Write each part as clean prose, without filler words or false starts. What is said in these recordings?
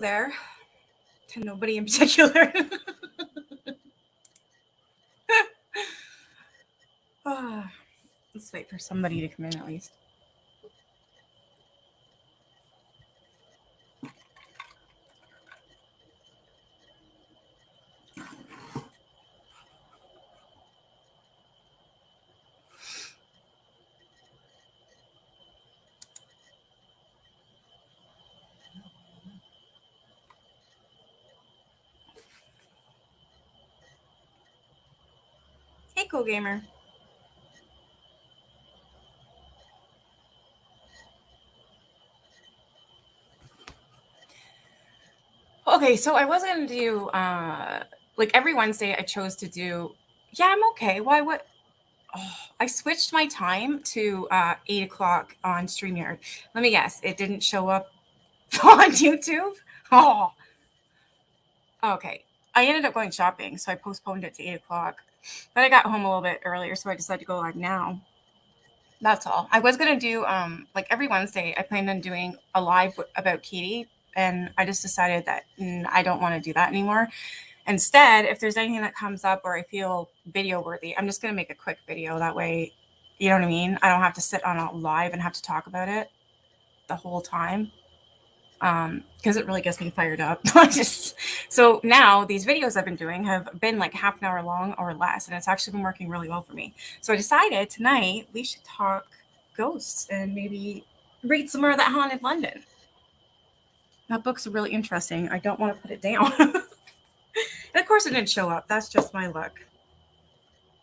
there. To nobody in particular. Ah, let's wait for somebody to come in at least. Hey, Cool Gamer. Okay, so I was gonna do like every Wednesday I chose to do. Yeah, I'm okay. Why? What? Oh, I switched my time to 8 o'clock on StreamYard. Let me guess, it didn't show up on YouTube. Oh, okay. I ended up going shopping, so I postponed it to 8 o'clock. But I got home a little bit earlier, so I decided to go live now. That's all. I was gonna do like every Wednesday. I planned on doing a live about Katie, and I just decided that I don't want to do that anymore. Instead, if there's anything that comes up or I feel video worthy, I'm just gonna make a quick video. That way, you know what I mean. I don't have to sit on a live and have to talk about it the whole time because it really gets me fired up. So now these videos I've been doing have been like half an hour long or less, and it's actually been working really well for me. So I decided tonight we should talk ghosts and maybe read some more of that Haunted London. That book's really interesting. I don't want to put it down. And of course it didn't show up. That's just my luck.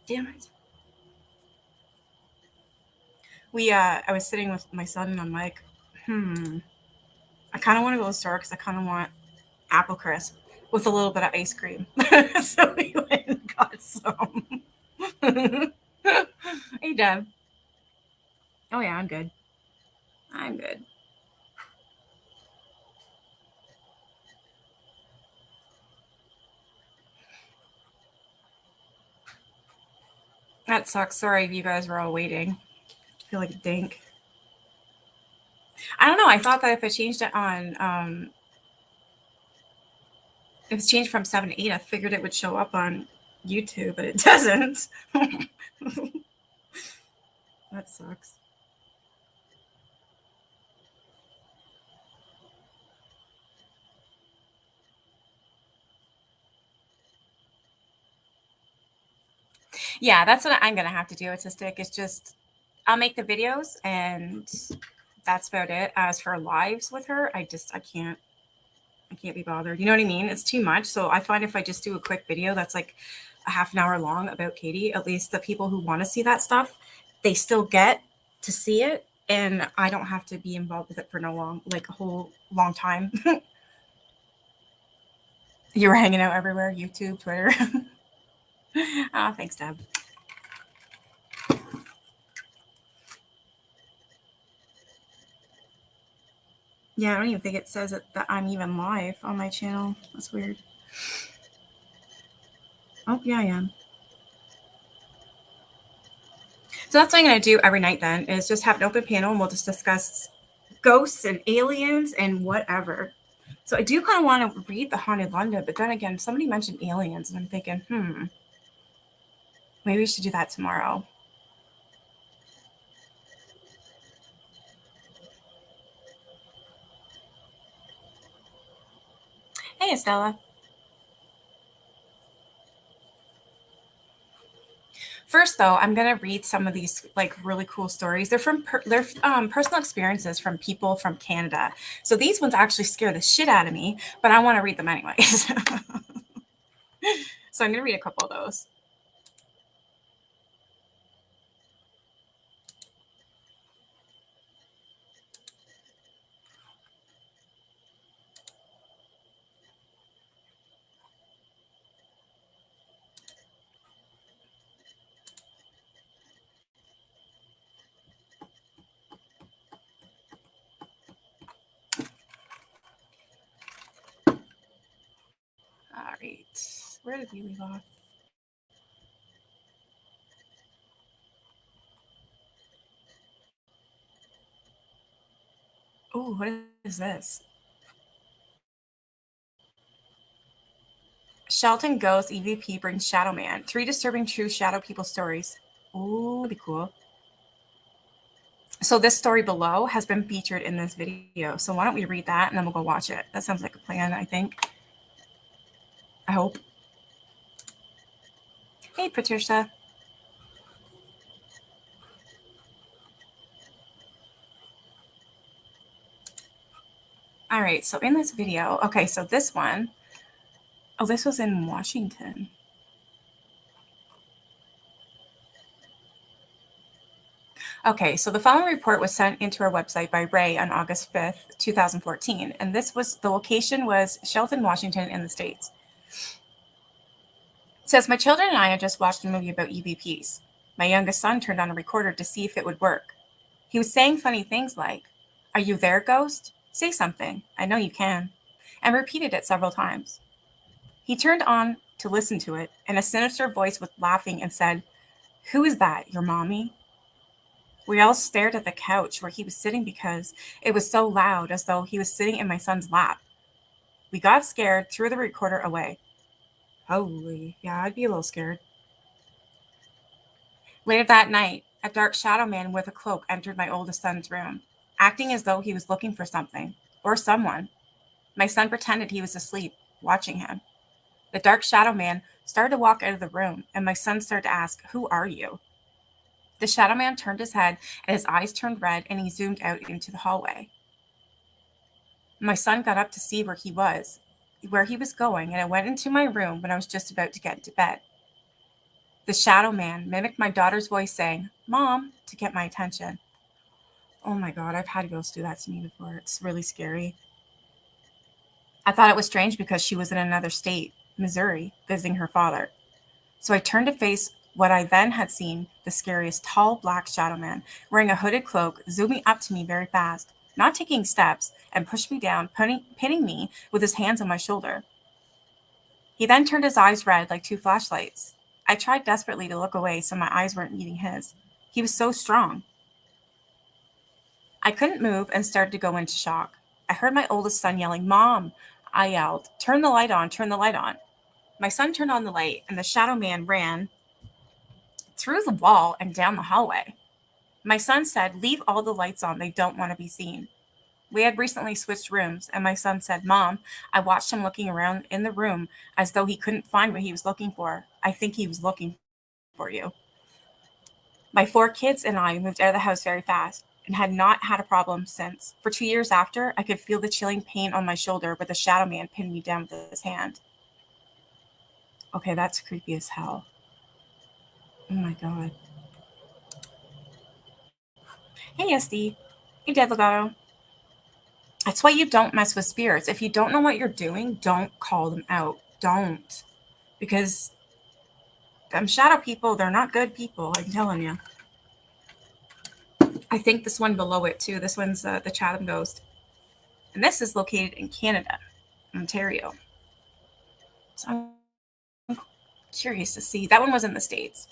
Damn it. I was sitting with my son and I'm like, I kind of want to go to the store because I kind of want apple crisp with a little bit of ice cream. So we went and got some. Hey, Deb. Oh, yeah, I'm good. I'm good. That sucks. Sorry if you guys were all waiting. I feel like a dink. I don't know. I thought that if I changed it on, if it's changed from 7 to 8, I figured it would show up on YouTube, but it doesn't. That sucks. Yeah, that's what I'm gonna have to do. It's a stick. It's just I'll make the videos and that's about it. As for lives with her, I can't be bothered. You know what I mean? It's too much. So I find if I just do a quick video that's like a half an hour long about Katie, at least the people who want to see that stuff, they still get to see it. And I don't have to be involved with it for no long, like a whole long time. You were hanging out everywhere, YouTube, Twitter. Oh, thanks, Deb. Yeah, I don't even think it says that I'm even live on my channel. That's weird. Oh, yeah, I am. So that's what I'm going to do every night then is just have an open panel and we'll just discuss ghosts and aliens and whatever. So I do kind of want to read the Haunted London, but then again, somebody mentioned aliens and I'm thinking, maybe we should do that tomorrow. Hey, Estella. First, though, I'm gonna read some of these like really cool stories. They're personal experiences from people from Canada. So these ones actually scare the shit out of me, but I want to read them anyways. So I'm gonna read a couple of those. All right, where did we leave off? Oh, what is this? Shelton Ghost EVP brings Shadow Man. 3 disturbing true shadow people stories. Ooh, that'd be cool. So this story below has been featured in this video. So why don't we read that and then we'll go watch it. That sounds like a plan, I think. I hope. Hey, Patricia. All right, so in this video, okay, so this one, oh, this was in Washington. Okay, so the following report was sent into our website by Ray on August 5th, 2014, and the location was Shelton, Washington in the States. It says, my children and I had just watched a movie about EVPs. My youngest son turned on a recorder to see if it would work. He was saying funny things like, "Are you there, ghost? Say something. I know you can," and repeated it several times. He turned on to listen to it, and a sinister voice was laughing and said, "Who is that, your mommy?" We all stared at the couch where he was sitting because it was so loud, as though he was sitting in my son's lap. We got scared, threw the recorder away. Holy, yeah, I'd be a little scared. Later that night, a dark shadow man with a cloak entered my oldest son's room, acting as though he was looking for something or someone. My son pretended he was asleep, watching him. The dark shadow man started to walk out of the room, and my son started to ask, "Who are you?" The shadow man turned his head, and his eyes turned red, and he zoomed out into the hallway. My son got up to see where he was going, and I went into my room when I was just about to get into bed. The shadow man mimicked my daughter's voice saying, "Mom," to get my attention. Oh my God, I've had ghosts do that to me before. It's really scary. I thought it was strange because she was in another state, Missouri, visiting her father. So I turned to face what I then had seen, the scariest tall black shadow man, wearing a hooded cloak, zooming up to me very fast, not taking steps, and pushed me down, pinning me with his hands on my shoulder. He then turned his eyes red like 2 flashlights. I tried desperately to look away so my eyes weren't meeting his. He was so strong. I couldn't move and started to go into shock. I heard my oldest son yelling, "Mom!" I yelled, "Turn the light on, turn the light on." My son turned on the light, and the shadow man ran through the wall and down the hallway. My son said, "Leave all the lights on, they don't want to be seen." We had recently switched rooms, and my son said, "Mom, I watched him looking around in the room as though he couldn't find what he was looking for. I think he was looking for you." My 4 kids and I moved out of the house very fast and had not had a problem since. For 2 years after, I could feel the chilling pain on my shoulder where the shadow man pinned me down with his hand. Okay, that's creepy as hell. Oh my God. Hey, SD. Hey, Dead Legato. That's why you don't mess with spirits. If you don't know what you're doing, don't call them out. Don't. Because them shadow people, they're not good people, I'm telling you. I think this one below it, too. This one's the Chatham Ghost. And this is located in Canada, Ontario. So I'm curious to see. That one was in the States.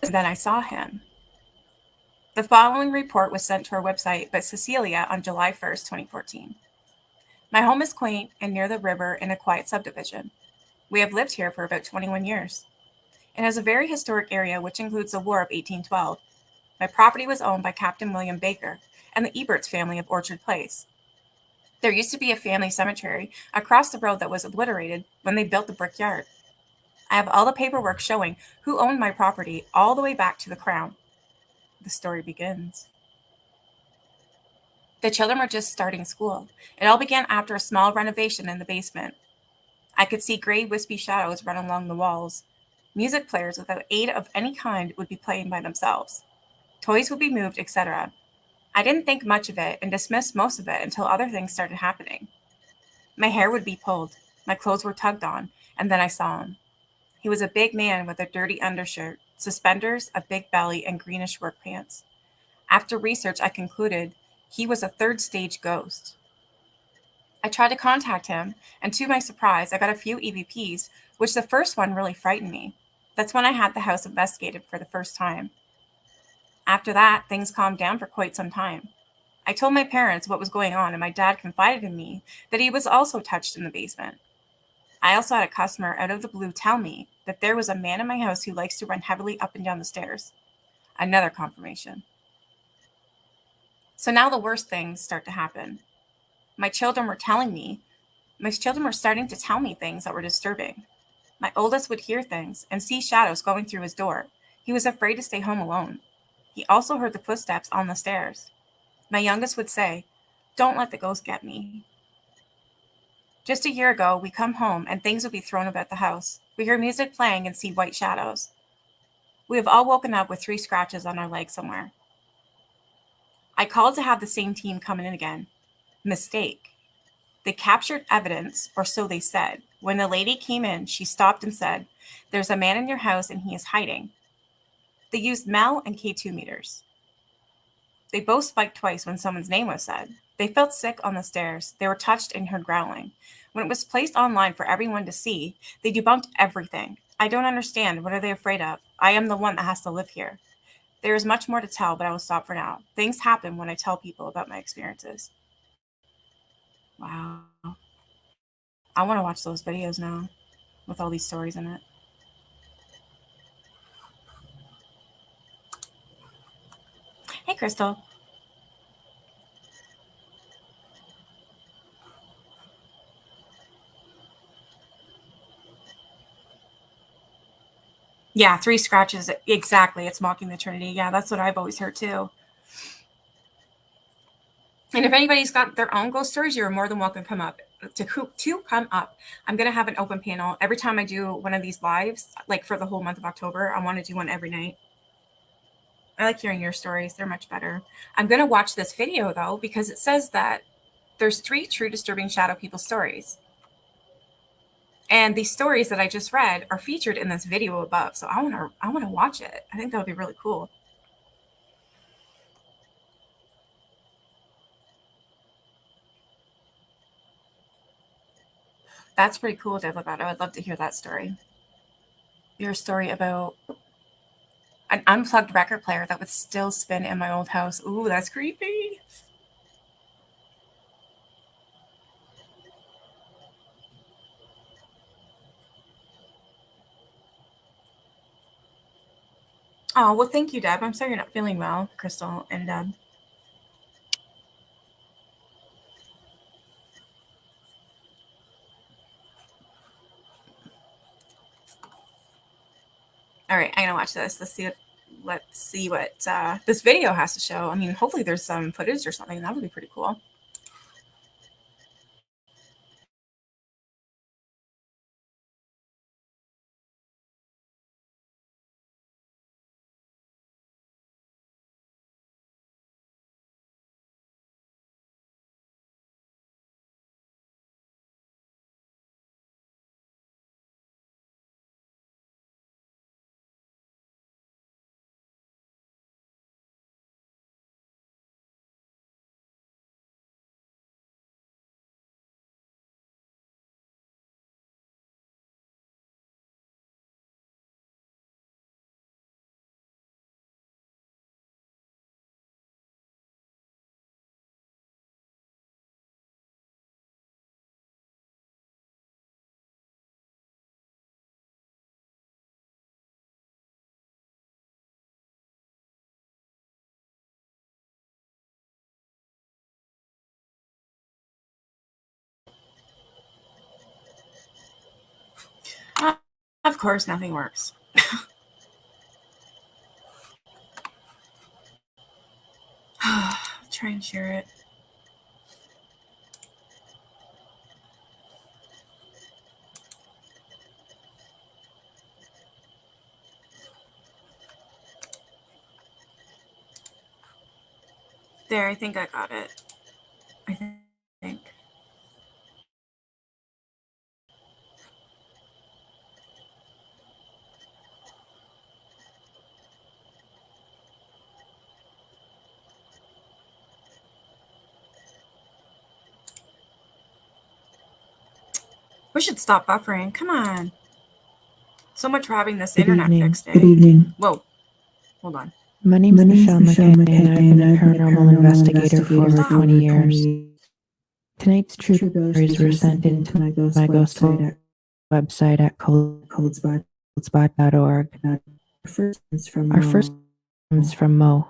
And then I saw him. The following report was sent to our website by Cecilia on July 1st, 2014. My home is quaint and near the river in a quiet subdivision. We have lived here for about 21 years. It has a very historic area, which includes the War of 1812. My property was owned by Captain William Baker and the Eberts family of Orchard Place. There used to be a family cemetery across the road that was obliterated when they built the brick yard. I have all the paperwork showing who owned my property all the way back to the Crown. The story begins. The children were just starting school. It all began after a small renovation in the basement. I could see gray, wispy shadows run along the walls. Music players without aid of any kind would be playing by themselves. Toys would be moved, etc. I didn't think much of it and dismissed most of it until other things started happening. My hair would be pulled, my clothes were tugged on, and then I saw him. He was a big man with a dirty undershirt, suspenders, a big belly, and greenish work pants. After research, I concluded he was a third-stage ghost. I tried to contact him, and to my surprise, I got a few EVPs, which the first one really frightened me. That's when I had the house investigated for the first time. After that, things calmed down for quite some time. I told my parents what was going on, and my dad confided in me that he was also touched in the basement. I also had a customer out of the blue tell me that there was a man in my house who likes to run heavily up and down the stairs. Another confirmation. So now the worst things start to happen. My children were starting to tell me things that were disturbing. My oldest would hear things and see shadows going through his door. He was afraid to stay home alone. He also heard the footsteps on the stairs. My youngest would say, "Don't let the ghost get me." Just a year ago, we come home and things would be thrown about the house. We hear music playing and see white shadows. We have all woken up with 3 scratches on our leg somewhere. I called to have the same team come in again. Mistake. They captured evidence, or so they said. When the lady came in, she stopped and said, "There's a man in your house and he is hiding." They used MEL and K2 meters. They both spiked twice when someone's name was said. They felt sick on the stairs. They were touched and heard growling. When it was placed online for everyone to see, they debunked everything. I don't understand. What are they afraid of? I am the one that has to live here. There is much more to tell, but I will stop for now. Things happen when I tell people about my experiences. Wow. I want to watch those videos now with all these stories in it. Hey, Crystal. Yeah, 3 scratches. Exactly. It's mocking the Trinity. Yeah, that's what I've always heard too. And if anybody's got their own ghost stories, you're more than welcome to come up. I'm going to have an open panel every time I do one of these lives, like for the whole month of October. I want to do one every night. I like hearing your stories. They're much better. I'm going to watch this video though, because it says that there's 3 true disturbing shadow people stories. And these stories that I just read are featured in this video above. So I want to watch it. I think that would be really cool. That's pretty cool to look at. I would love to hear that story. Your story about an unplugged record player that would still spin in my old house. Ooh, that's creepy. Oh, well, thank you, Deb. I'm sorry you're not feeling well, Crystal and Deb. All right, I'm gonna watch this. Let's see what this video has to show. I mean, hopefully there's some footage or something. That would be pretty cool. Of course, nothing works. Try and share it. There, I think I got it. I think. We should stop buffering. Come on. So much for having this internet fixed. Good evening. Whoa. Hold on. My name's Michelle McKay, and I've been a paranormal investigator for over 20 years. Tonight's true stories were sent in to my ghost website at coldspot.org. Our first comes from Mo.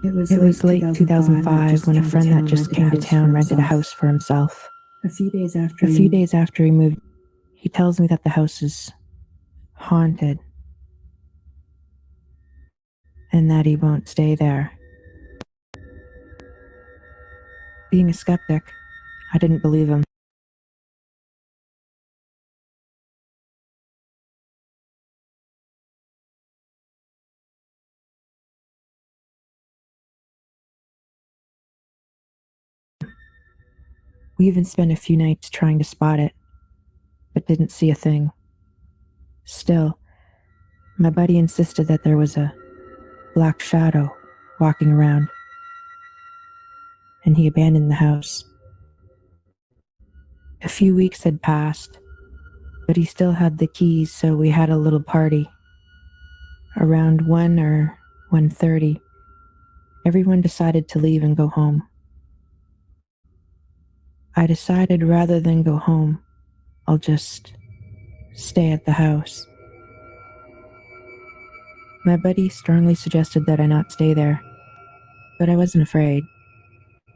It was late 2005 when a friend that just came to town rented a house for himself. A few days after he moved, he tells me that the house is haunted and that he won't stay there. Being a skeptic, I didn't believe him. We even spent a few nights trying to spot it, but didn't see a thing. Still, my buddy insisted that there was a black shadow walking around, and he abandoned the house. A few weeks had passed, but he still had the keys, so we had a little party. Around 1 or 1:30, everyone decided to leave and go home. I decided rather than go home, I'll just stay at the house. My buddy strongly suggested that I not stay there, but I wasn't afraid.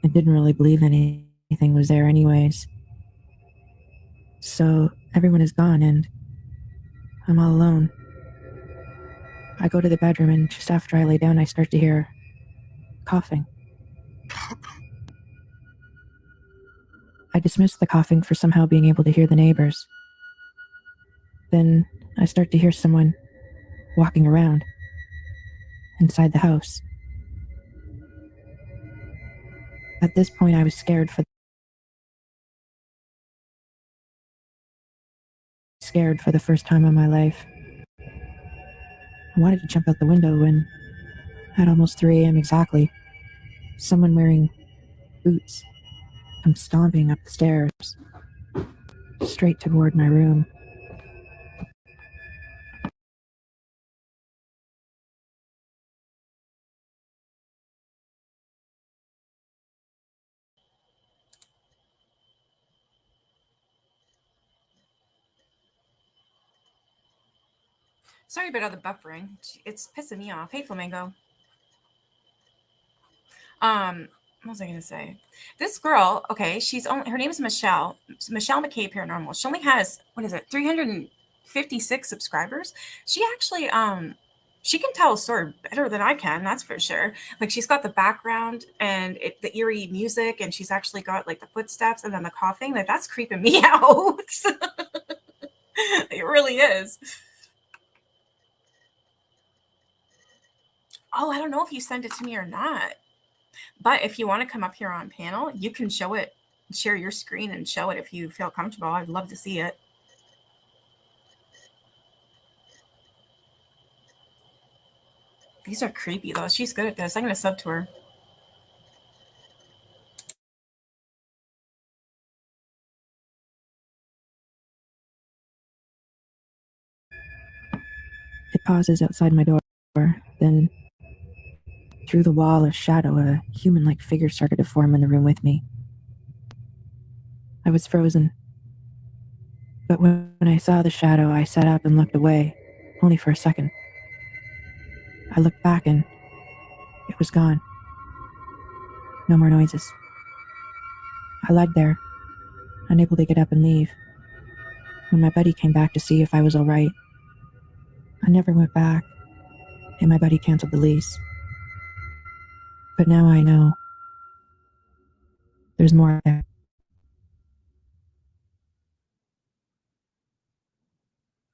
I didn't really believe anything was there anyways. So everyone is gone and I'm all alone. I go to the bedroom and just after I lay down, I start to hear coughing. I dismiss the coughing for somehow being able to hear the neighbors. Then I start to hear someone walking around inside the house. At this point, I was scared for the first time in my life. I wanted to jump out the window when, at almost 3 a.m. exactly, someone wearing boots comes stomping up the stairs, straight toward my room. Sorry about all the buffering. It's pissing me off. Hey, Flamingo. What was I gonna say? This girl, okay, her name is Michelle. Michelle McKay Paranormal. She only has, what is it, 356 subscribers. She actually she can tell a story better than I can, that's for sure. Like she's got the background and the eerie music, and she's actually got like the footsteps and then the coughing. Like that's creeping me out. It really is. Oh, I don't know if you sent it to me or not. But if you want to come up here on panel, you can show it, share your screen and show it if you feel comfortable. I'd love to see it. These are creepy though. She's good at this. I'm going to sub to her. It pauses outside my door. Then, through the wall, a shadow, a human-like figure started to form in the room with me. I was frozen. But when I saw the shadow, I sat up and looked away, only for a second. I looked back and it was gone. No more noises. I laid there, unable to get up and leave. When my buddy came back to see if I was all right, I never went back, and my buddy canceled the lease. But now I know there's more there.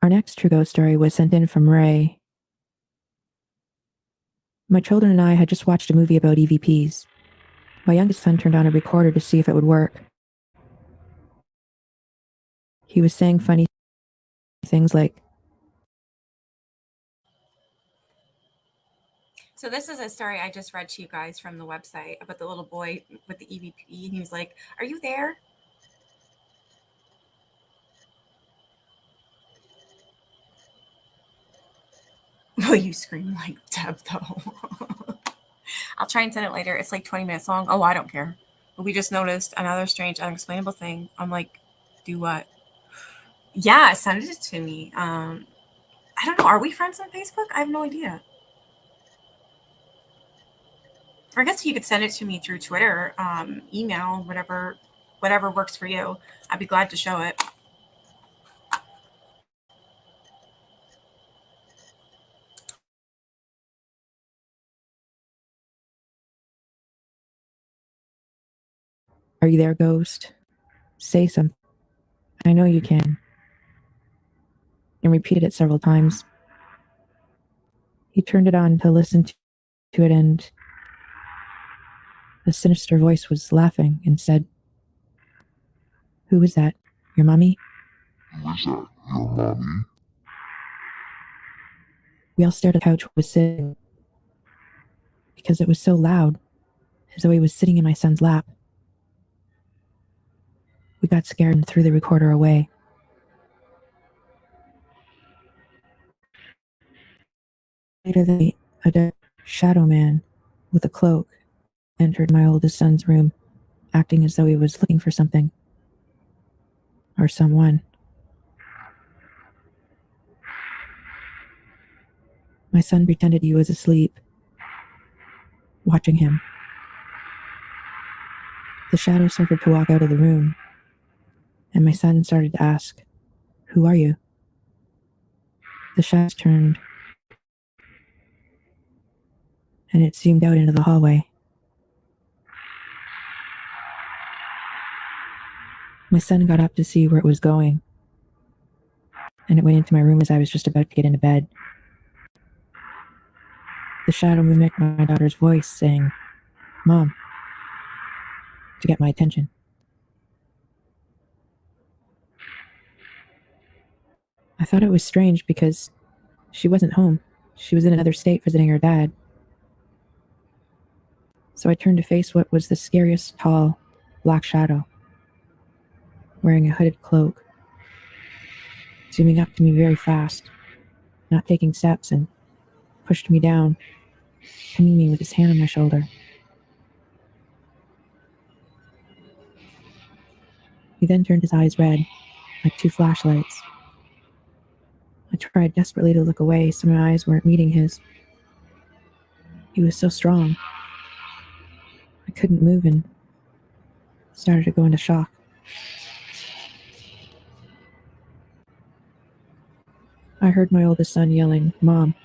Our next true ghost story was sent in from Ray. My children and I had just watched a movie about EVPs. My youngest son turned on a recorder to see if it would work. He was saying funny things like, So this is a story I just read to you guys from the website about the little boy with the EVP. And he was like, "Are you there?" Oh, you scream like Deb, though. I'll try and send it later. It's like 20 minutes long. Oh, I don't care. But we just noticed another strange, unexplainable thing. I'm like, do what? Yeah, send it to me. I don't know. Are we friends on Facebook? I have no idea. Or I guess you could send it to me through Twitter, email, whatever works for you. I'd be glad to show it. Are you there, ghost? Say something. I know you can. And repeated it several times. He turned it on to listen to it, and a sinister voice was laughing and said, "Who is that? Your mommy?" Who is that? Your mommy? We all stared at the couch where he was sitting because it was so loud, as though he was sitting in my son's lap. We got scared and threw the recorder away. Later that night, a dark shadow man with a cloak entered my oldest son's room, acting as though he was looking for something or someone. My son pretended he was asleep, watching him. The shadow started to walk out of the room, and my son started to ask, "Who are you?" The shadow turned, and it zoomed out into the hallway. My son got up to see where it was going, and it went into my room as I was just about to get into bed. The shadow mimicked my daughter's voice, saying, "Mom," to get my attention. I thought it was strange because she wasn't home. She was in another state visiting her dad. So I turned to face what was the scariest tall, black shadow, wearing a hooded cloak, zooming up to me very fast, not taking steps, and pushed me down, pinning me with his hand on my shoulder. He then turned his eyes red, like two flashlights. I tried desperately to look away so my eyes weren't meeting his. He was so strong. I couldn't move and started to go into shock. I heard my oldest son yelling, "Mom."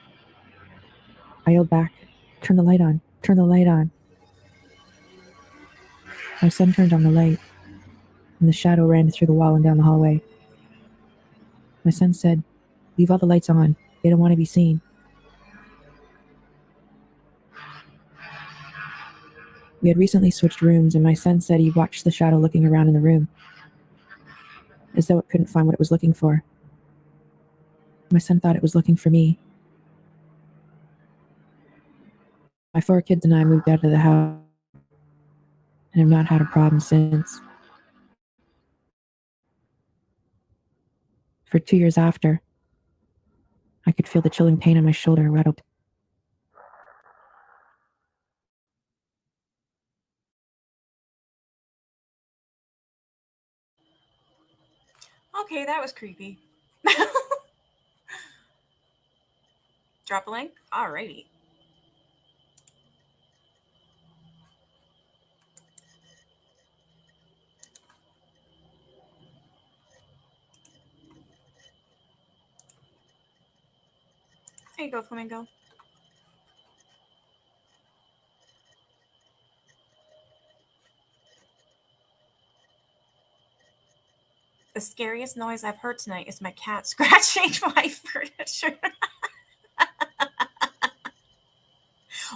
I yelled back, "Turn the light on, turn the light on." My son turned on the light, and the shadow ran through the wall and down the hallway. My son said, "Leave all the lights on. They don't want to be seen." We had recently switched rooms, and my son said he watched the shadow looking around in the room, as though it couldn't find what it was looking for. My son thought it was looking for me. My 4 kids and I moved out of the house and have not had a problem since. For 2 years after, I could feel the chilling pain on my shoulder rattled. Okay, that was creepy. Drop a link? Alrighty. There you go, Flamingo. The scariest noise I've heard tonight is my cat scratching my furniture.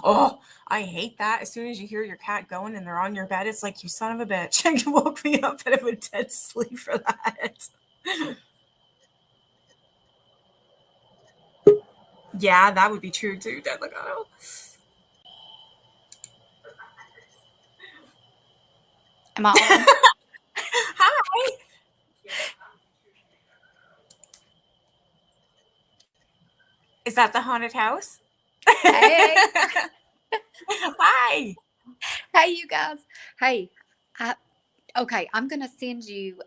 Oh, I hate that. As soon as you hear your cat going and they're on your bed, it's like, you son of a bitch. You woke me up out of a dead sleep for that. Yeah, that would be true too, Dead Legato. I'm all in. Hi. Is that the haunted house? Hey. Hi. Hey, you guys. Hey, okay, I'm gonna send you.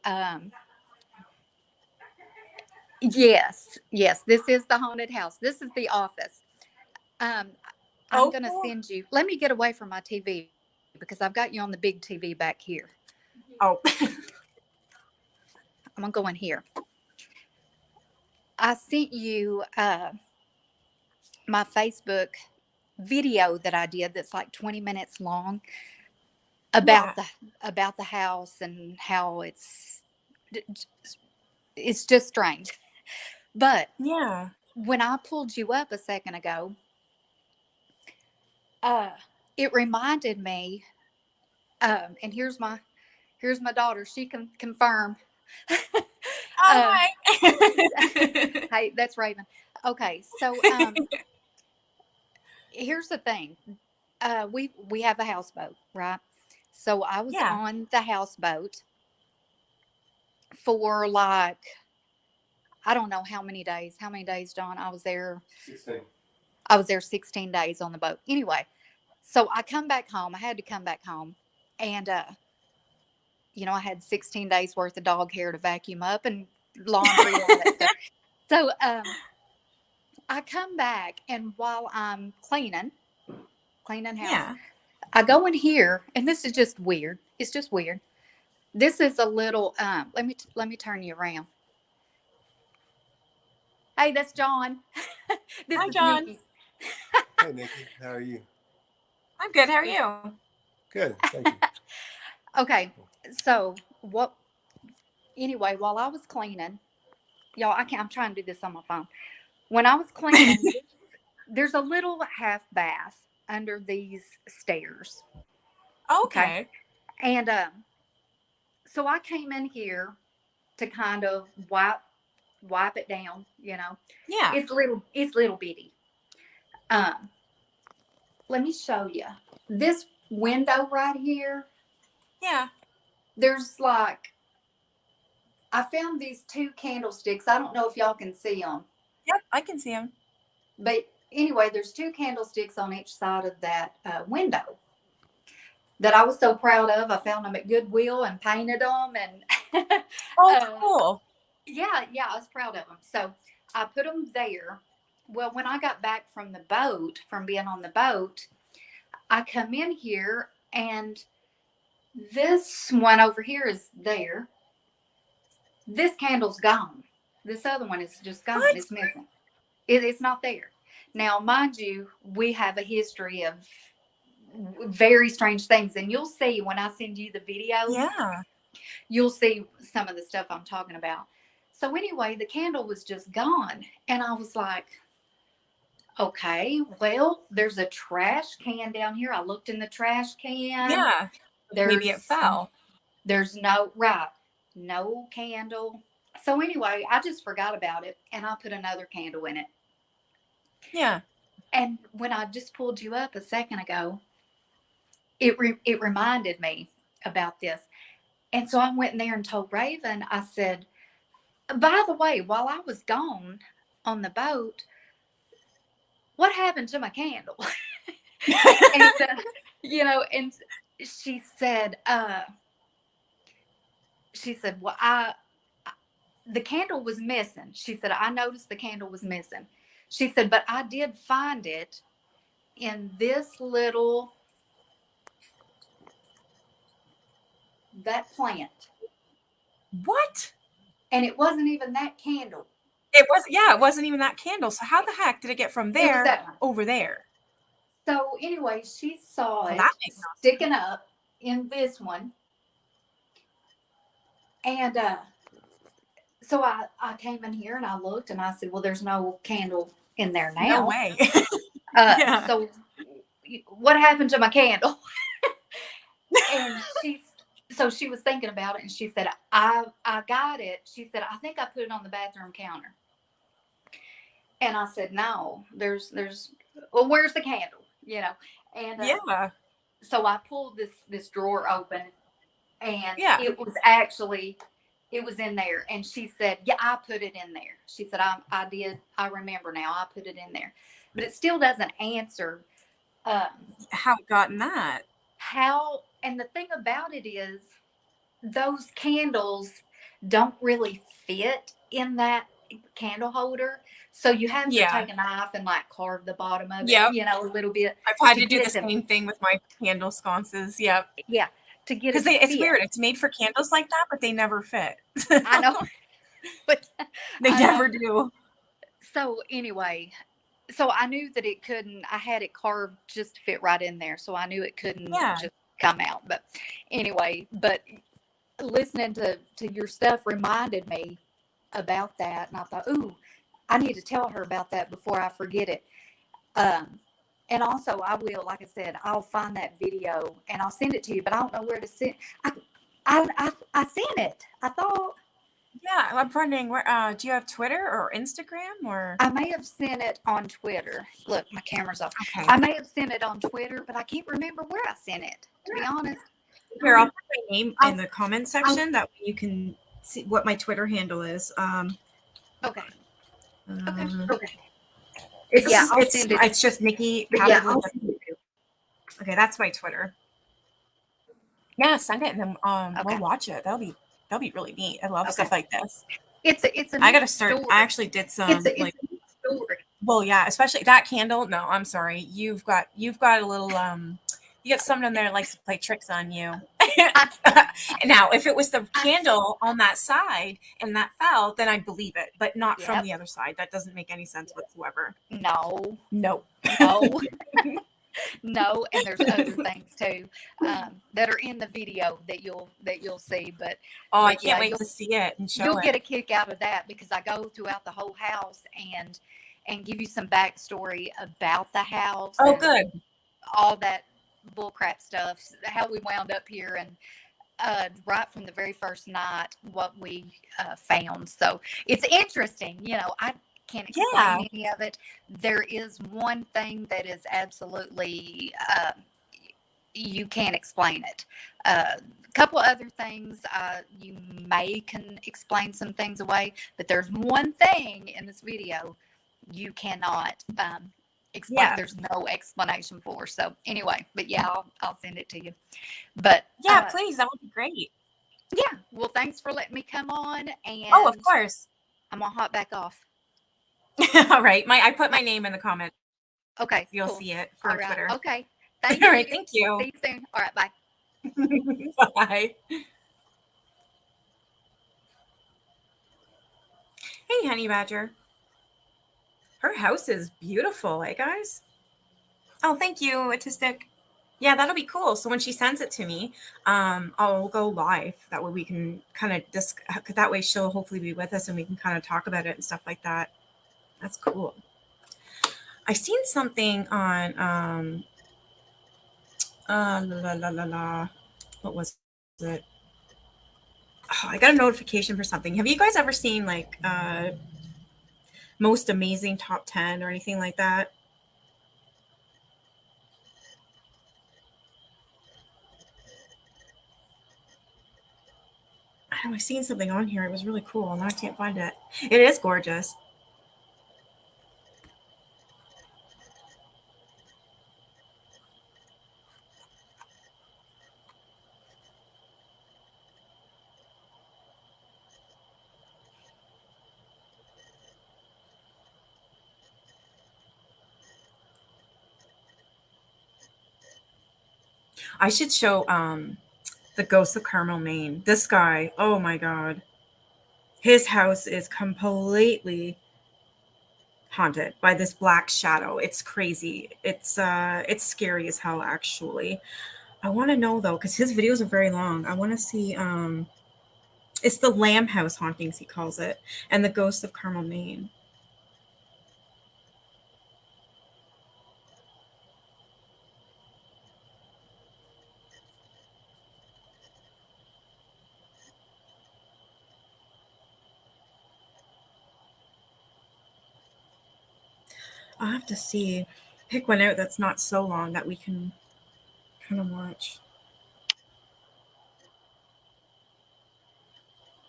Yes, this is the haunted house. This is the office. Um, I'm Oh, gonna send you. Let me get away from my TV because I've got you on the big TV back here. oh. I'm gonna go in here. I sent you my Facebook video that I did that's like 20 minutes long Yeah. about the house and how it's just strange. But Yeah. when I pulled you up a second ago, it reminded me. And here's my daughter. She can confirm. Oh, uh, hi. hey, that's Raven. Okay, so here's the thing. We have a houseboat, right? So I was Yeah. on the houseboat for like I don't know how many days. How many days, John? I was there. 16. I was there 16 days on the boat. Anyway, so I come back home. I had to come back home, and I had 16 days worth of dog hair to vacuum up and laundry, all that stuff. So I come back, and while I'm cleaning house, Yeah. I go in here, and this is just weird. It's just weird. This is a little. Let me turn you around. Hey, that's John. This Hi, is John. Nikki. Hey, Nikki. How are you? I'm good. How are you? Good. Thank you. Okay, so what? Anyway, while I was cleaning, y'all, I can't. I'm trying to do this on my phone. When I was cleaning, there's a little half bath under these stairs. Okay, Okay. and so I came in here to kind of wipe it down. Yeah. It's little bitty. Um, let me show you this window right here. Yeah. There's like I found these two candlesticks. I don't know if y'all can see them, Yep. I can see him. but anyway, there's two candlesticks on each side of that window that I was so proud of. I found them at Goodwill and painted them, and Oh, cool. yeah, I was proud of them. So I put them there. Well, when I got back from the boat, from being on the boat, I come in here and this one over here is there. This candle's gone. This other one is just gone. What? It's missing. It's not there. Now, mind you, we have a history of very strange things, and you'll see when I send you the video. Yeah. You'll see some of the stuff I'm talking about. So anyway, the candle was just gone, and I was like, okay, well, there's a trash can down here. I looked in the trash can. Yeah. Maybe it fell. There's no candle. So anyway, I just forgot about it, and I put another candle in it. Yeah. And when I just pulled you up a second ago, it reminded me about this. And so I went in there and told Raven, I said, by the way, while I was gone on the boat, what happened to my candle? And she said, well, the candle was missing. She said, I noticed the candle was missing. She said, but I did find it in this that plant. What? And it wasn't even that candle. It wasn't even that candle. So how the heck did it get from It was there that one. over there? So anyway, she saw it That makes no sense. sticking up in this one. And so I came in here and I looked and I said, well, there's no candle in there now. No way. Yeah. So what happened to my candle? And she was thinking about it and she said, I got it. She said, I think I put it on the bathroom counter. And I said, no, well, where's the candle? And Yeah. so I pulled this drawer open and Yeah. it was actually It was in there. And she said, yeah, I put it in there. She said, I did. I remember now. I put it in there. But it still doesn't answer How it got in that? how. And the thing about it is, those candles don't really fit in that candle holder. So you have to Yeah. take a knife and like carve the bottom of it, Yep. a little bit. I've had to to do the get them- same thing with my candle sconces. Yep. Yeah. To get Because it to it's fit. weird. It's made for candles like that, but they never fit. I know. But They I never know. do. So anyway, so I knew that it couldn't, I had it carved just to fit right in there. So I knew it couldn't Yeah. just come out. But anyway, but listening to your stuff reminded me about that. And I thought, ooh, I need to tell her about that before I forget it. And also I will, like I said, I'll find that video and I'll send it to you, but I don't know where to send. I sent it. I thought Yeah, I'm wondering where. Do you have Twitter or Instagram or? I may have sent it on Twitter. Look, my camera's off. Okay. I may have sent it on Twitter, but I can't remember where I sent it, to be honest. Here, I'll put my name in the comment section. That way you can see what my Twitter handle is. Okay. Okay. It's Yeah, I'll it's send it. it's just Nikki. But yeah, Capital I'll W. send it. Okay, that's my Twitter. Yeah, send it and then Okay. we'll watch it. That'll be really neat. I love stuff Okay. like this. It's a I neat gotta start. story. I actually did some It's a like. neat story. Well, yeah, especially that candle. No, I'm sorry. You've got a little you got someone in there that likes to play tricks on you. Now, if it was the candle on that side and that fell, then I'd believe it, but not from Yep. the other side. That doesn't make any sense whatsoever. No, Nope. no, no. And there's other things too that are in the video that you'll see. But Oh, I But can't yeah, wait you'll- to see it and show you'll it. get a kick out of that because I go throughout the whole house and give you some backstory about the house. Oh, and good. all that bullcrap stuff, how we wound up here, and right from the very first night, what we found. So it's interesting. I can't explain Yeah. any of it. There is one thing that is absolutely, you can't explain it. A couple other things, you can explain some things away, but there's one thing in this video you cannot explain. Yeah. There's no explanation for. So anyway, but yeah, I'll send it to you. But Yeah, please. That would be great. yeah, well, thanks for letting me come on, and Oh, of course. I'm gonna hop back off. All right. I put my name in the comment. Okay, You'll cool. see it for All right. Twitter. Okay, thank All you. right. Thank you. See you soon. All right, bye. Bye. Hey, Honey Badger. Her house is beautiful, eh, guys? Oh, thank you, Autistic. Yeah, that'll be cool. So when she sends it to me, I'll go live. That way we can kind of that way she'll hopefully be with us and we can kind of talk about it and stuff like that. That's cool. I seen something on what was it? Oh, I got a notification for something. Have you guys ever seen like most amazing top 10 or anything like that? I don't know, I seen something on here. It was really cool. Now I can't find it. It is gorgeous. I should show the Ghost of Carmel, Maine. This guy, oh my god. His house is completely haunted by this black shadow. It's crazy. It's scary as hell actually. I want to know though, because his videos are very long. I want to see it's the Lamb House Hauntings, he calls it, and the Ghost of Carmel, Maine. I'll have to see. Pick one out that's not so long that we can kind of watch.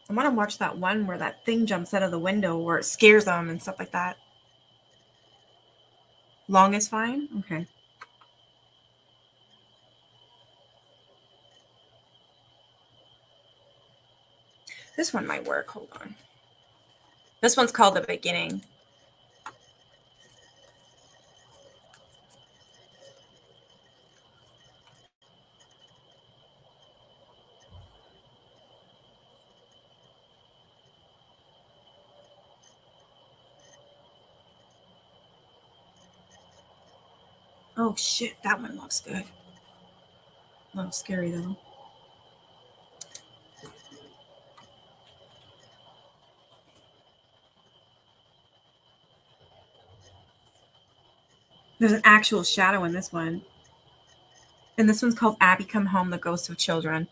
I want to watch that one where that thing jumps out of the window where it scares them and stuff like that. Long is fine? Okay. This one might work. Hold on. This one's called The Beginning. Oh shit, that one looks good. A little scary though. There's an actual shadow in this one. And this one's called Abby Come Home, The Ghost of Children.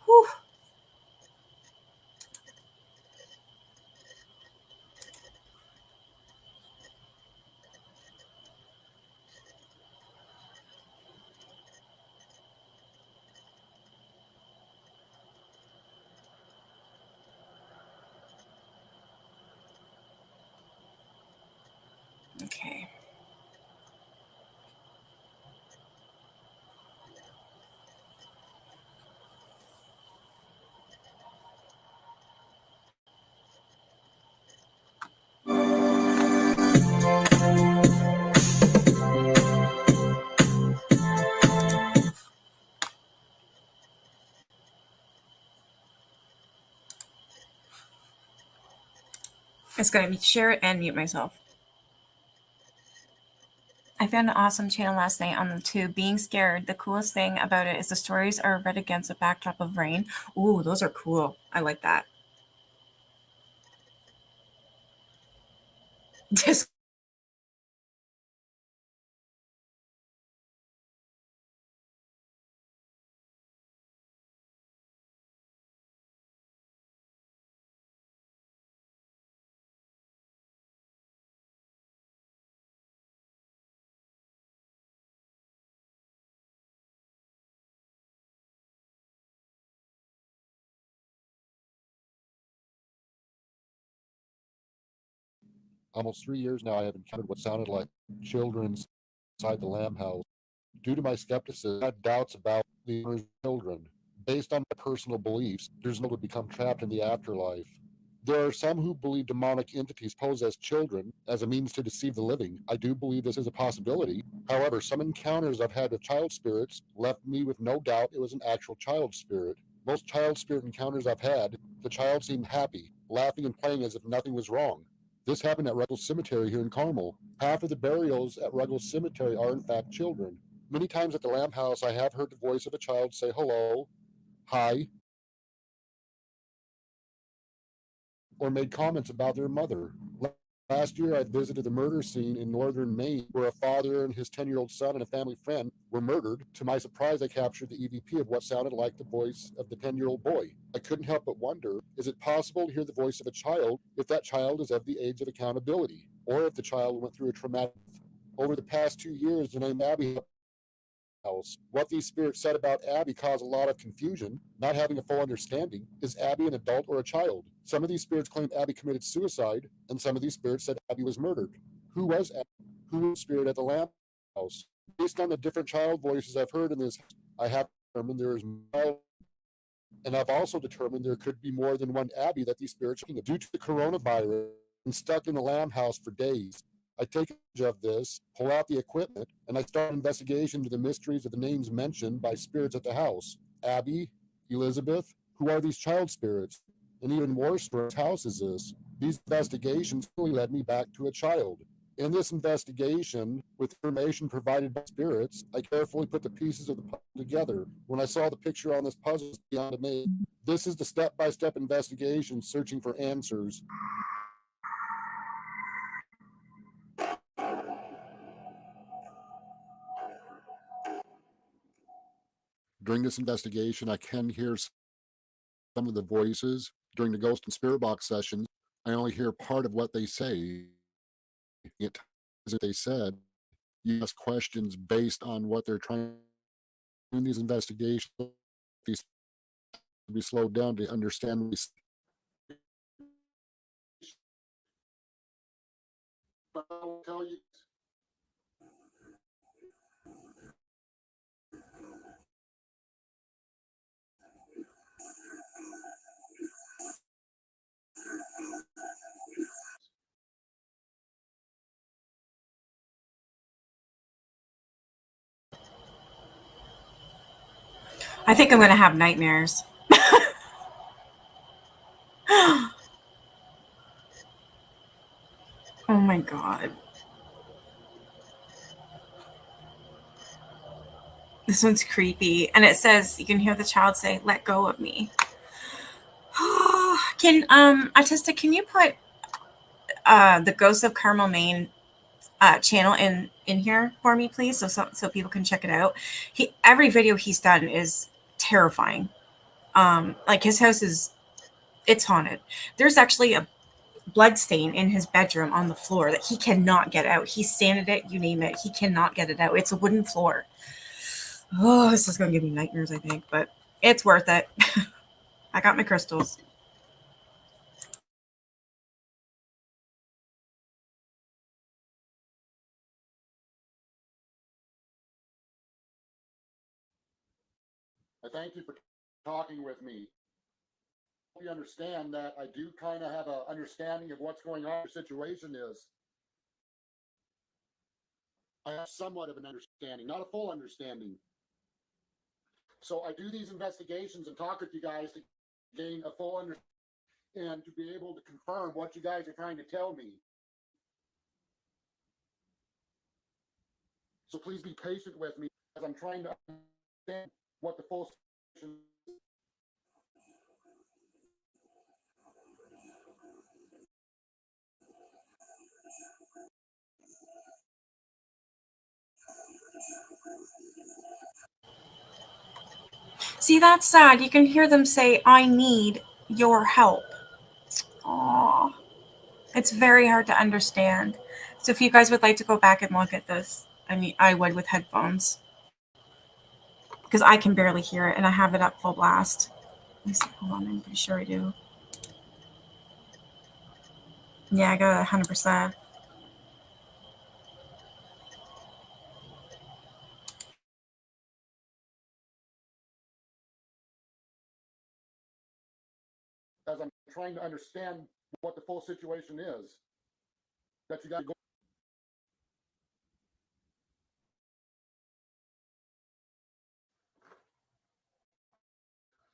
Whew. Okay. It's gonna share it and mute myself. I found an awesome channel last night on the tube, Being Scared. The coolest thing about it is the stories are read against a backdrop of rain. Ooh, those are cool. I like that. Just Almost 3 years now, I have encountered what sounded like children inside the Lamb House. Due to my skepticism, I had doubts about the owner's children. Based on my personal beliefs, there's no would become trapped in the afterlife. There are some who believe demonic entities pose as children as a means to deceive the living. I do believe this is a possibility. However, some encounters I've had with child spirits left me with no doubt it was an actual child spirit. Most child spirit encounters I've had, the child seemed happy, laughing and playing as if nothing was wrong. This happened at Ruggles Cemetery here in Carmel. Half of the burials at Ruggles Cemetery are in fact children. Many times at the Lamb House, I have heard the voice of a child say hello, hi, or made comments about their mother. Last year, I visited the murder scene in northern Maine where a father and his 10-year-old son and a family friend were murdered. To my surprise, I captured the EVP of what sounded like the voice of the 10-year-old boy. I couldn't help but wonder, is it possible to hear the voice of a child if that child is of the age of accountability, or if the child went through a traumatic. Over the past 2 years, the name Abby House. What these spirits said about Abby caused a lot of confusion, not having a full understanding. Is Abby an adult or a child? Some of these spirits claimed Abby committed suicide, and some of these spirits said Abby was murdered. Who was Abby? Who was the spirit at the Lamb House? Based on the different child voices I've heard in this, I have determined there is more, and I've also determined there could be more than one Abby that these spirits are due to the coronavirus and stuck in the Lamb House for days. I take advantage of this, pull out the equipment, and I start an investigation into the mysteries of the names mentioned by spirits at the house. Abby, Elizabeth, who are these child spirits? And even more strange house is this? These investigations really led me back to a child. In this investigation, with information provided by spirits, I carefully put the pieces of the puzzle together. When I saw the picture on this puzzle, it's beyond amazing. This is the step-by-step investigation searching for answers. During this investigation, I can hear some of the voices. During the ghost and spirit box sessions, I only hear part of what they say. It as they said, you ask questions based on what they're trying in these investigations. These be slowed down to understand. But I will tell you. I think I'm going to have nightmares. Oh my God. This one's creepy. And it says, you can hear the child say, let go of me. Can, Artista, can you put the Ghost of Carmel, Maine channel in here for me, please, so people can check it out. Every video he's done is terrifying. Like his house it's haunted. There's actually a blood stain in his bedroom on the floor that he cannot get out. He sanded it, you name it. He cannot get it out. It's a wooden floor. Oh, this is gonna give me nightmares, I think, but it's worth it. I got my crystals. I thank you for talking with me. You understand that I do kind of have an understanding of what's going on. The situation is. I have somewhat of an understanding, not a full understanding. So I do these investigations and talk with you guys to gain a full understanding and to be able to confirm what you guys are trying to tell me. So please be patient with me as I'm trying to understand what the full situation is. See, that's sad. You can hear them say, I need your help. Aww. It's very hard to understand. So if you guys would like to go back and look at this, I mean, I would with headphones. Because I can barely hear it and I have it up full blast. Let me see. Hold on, I'm pretty sure I do. Yeah, I got 100%. As I'm trying to understand what the full situation is that you got to go.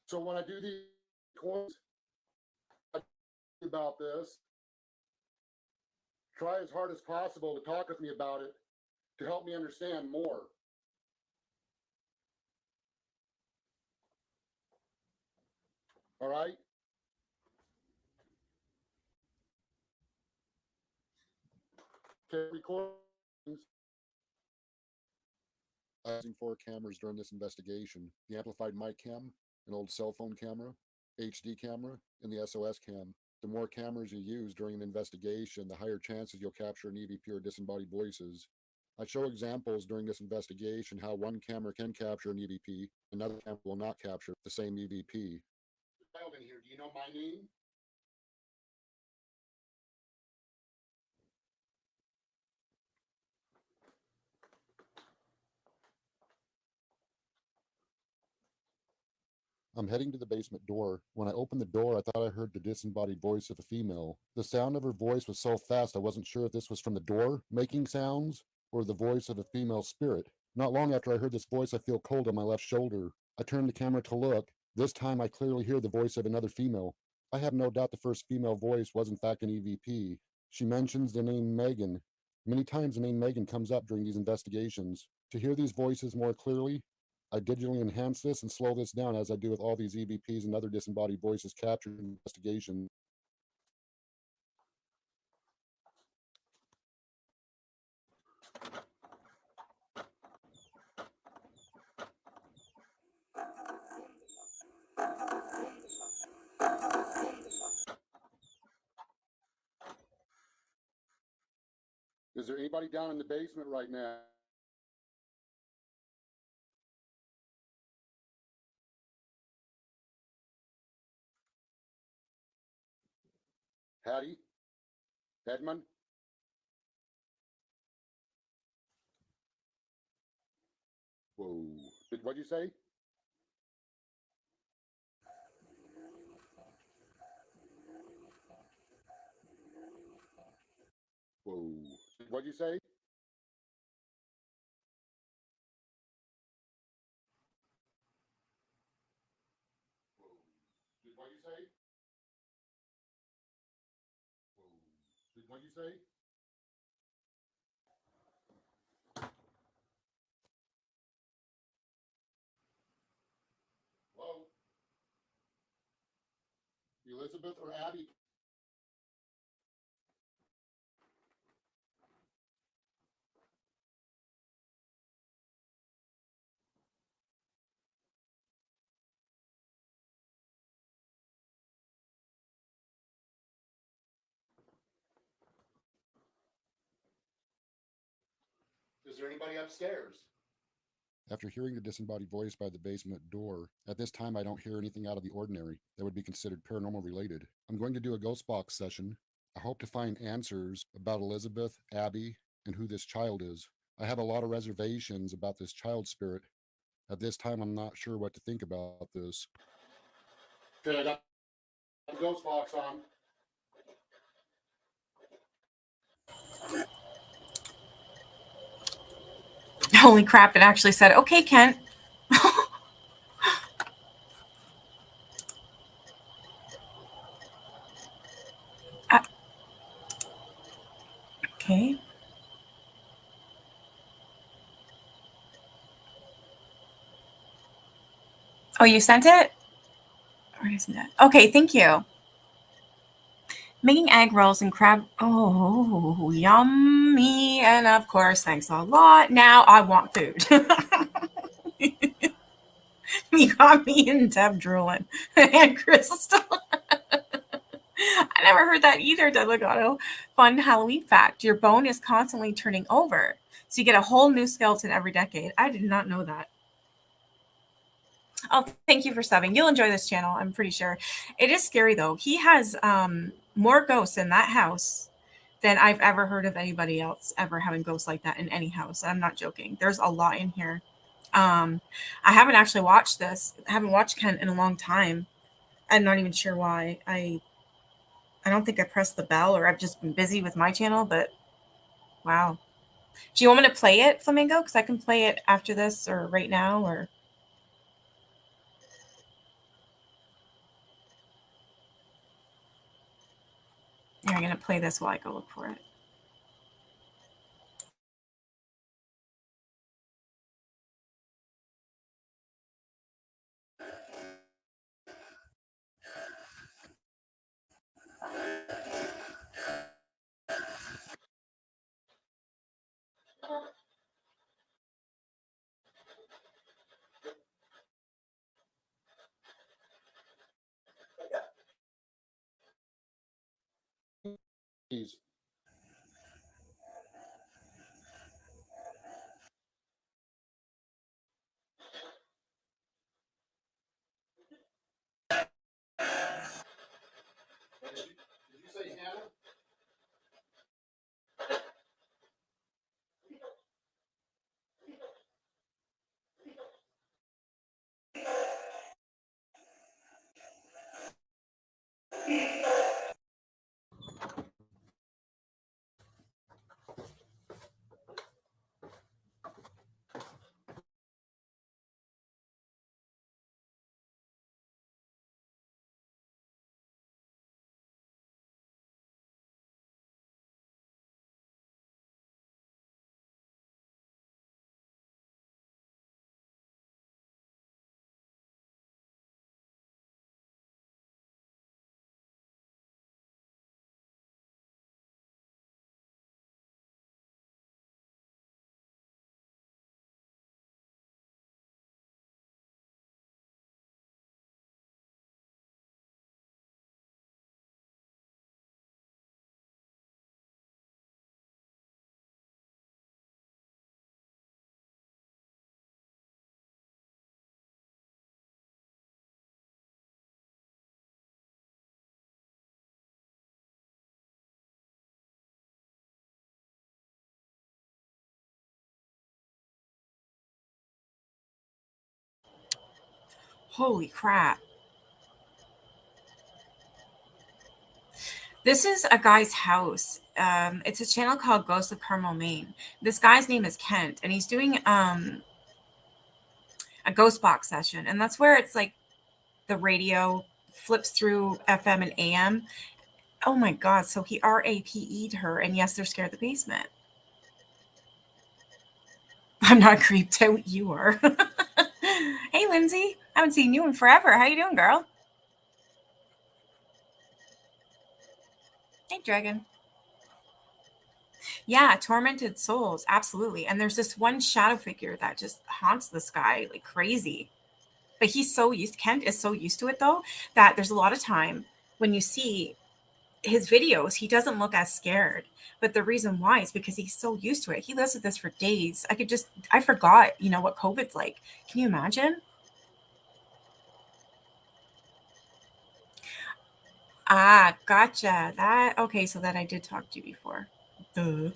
So when I do these courses about this, try as hard as possible to talk with me about it to help me understand more. All right? Okay, recordings. Using 4 cameras during this investigation: the amplified mic cam, an old cell phone camera, HD camera, and the SOS cam. The more cameras you use during an investigation, the higher chances you'll capture an EVP or disembodied voices. I show examples during this investigation how one camera can capture an EVP, another camera will not capture the same EVP. Child in here, do you know my name? I'm heading to the basement door. When I opened the door, I thought I heard the disembodied voice of a female. The sound of her voice was so fast I wasn't sure if this was from the door making sounds or the voice of a female spirit. Not long after I heard this voice, I feel cold on my left shoulder. I turn the camera to look. This time I clearly hear the voice of another female. I have no doubt the first female voice was in fact an EVP. She mentions the name Megan. Many times the name Megan comes up during these investigations. To hear these voices more clearly, I digitally enhance this and slow this down as I do with all these EVPs and other disembodied voices captured in investigation. Is there anybody down in the basement right now? Hattie? Edmund? Whoa. What'd you say? Whoa. What'd you say? What'd you say? What'd you say? Hello? Elizabeth or Abby? Is there anybody upstairs? After hearing the disembodied voice by the basement door, at this time I don't hear anything out of the ordinary that would be considered paranormal related. I'm going to do a ghost box session. I hope to find answers about Elizabeth, Abby, and who this child is. I have a lot of reservations about this child spirit. At this time, I'm not sure what to think about this. Okay, I got the ghost box on. Holy crap, it actually said, okay, Kent. Okay. Oh, you sent it? Where is that? Okay, thank you. Making egg rolls and crab. Oh, yummy. And of course, thanks a lot. Now I want food. You got me and Deb drooling. And Crystal. I never heard that either, Delegato. Fun Halloween fact. Your bone is constantly turning over. So you get a whole new skeleton every decade. I did not know that. Oh, thank you for subbing. You'll enjoy this channel, I'm pretty sure. It is scary though. He has more ghosts in that house than I've ever heard of anybody else ever having ghosts like that in any house. I'm not joking. There's a lot in here. I haven't actually watched this. I haven't watched Kent in a long time. I'm not even sure why. I don't think I pressed the bell, or I've just been busy with my channel, but wow. Do you want me to play it, Flamingo? Because I can play it after this or right now, or... You're going to play this while I go look for it. Please. Did you say Hannah? Holy crap. This is a guy's house. It's a channel called Ghosts of Carmel, Maine. This guy's name is Kent, and he's doing a ghost box session, and that's where it's like the radio flips through FM and AM. Oh my god! So he RAPE'd her, and yes, they're scared of the basement. I'm not creeped out. You are. Hey, Lindsay. I haven't seen you in forever. How you doing, girl? Hey, Dragon. Yeah, tormented souls, absolutely. And there's this one shadow figure that just haunts this guy like crazy. But he's so used, Kent is so used to it though, that there's a lot of time when you see his videos, he doesn't look as scared. But the reason why is because he's so used to it. He lives with this for days. I forgot, what COVID's like. Can you imagine? Ah, gotcha. Okay, so that I did talk to you before. Duh.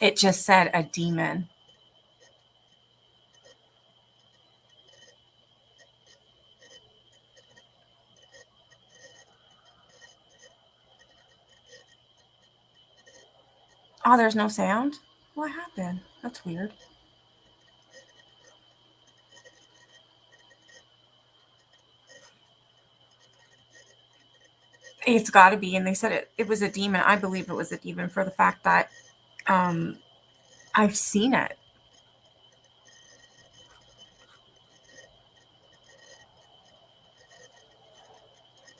It just said a demon. Oh, there's no sound? What happened? That's weird. It's got to be. And they said it was a demon. I believe it was a demon for the fact that um, I've seen it.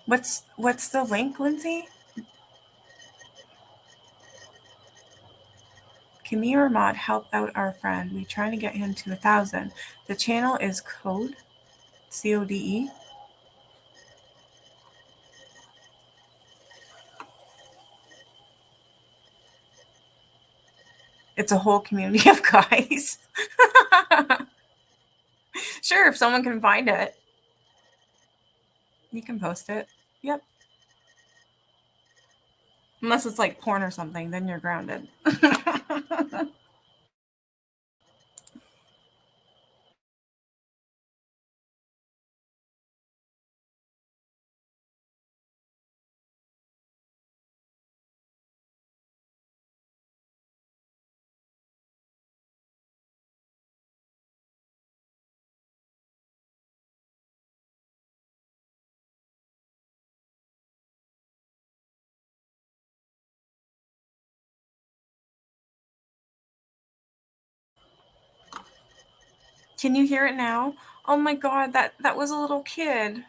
What's the link, Lindsay? Can me or Mod help out our friend? We're trying to get him to 1,000. The channel is Code, CODE. It's a whole community of guys. Sure, if someone can find it, you can post it. Yep. Unless it's like porn or something, then you're grounded. Can you hear it now? Oh my god, that was a little kid.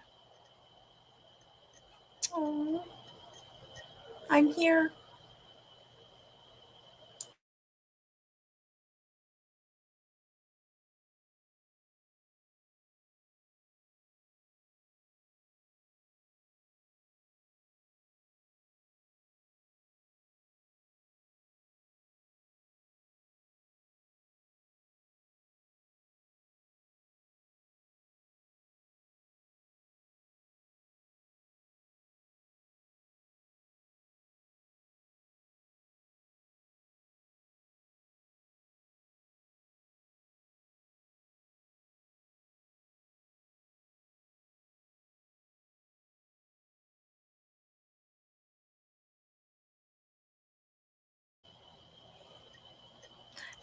Oh, I'm here.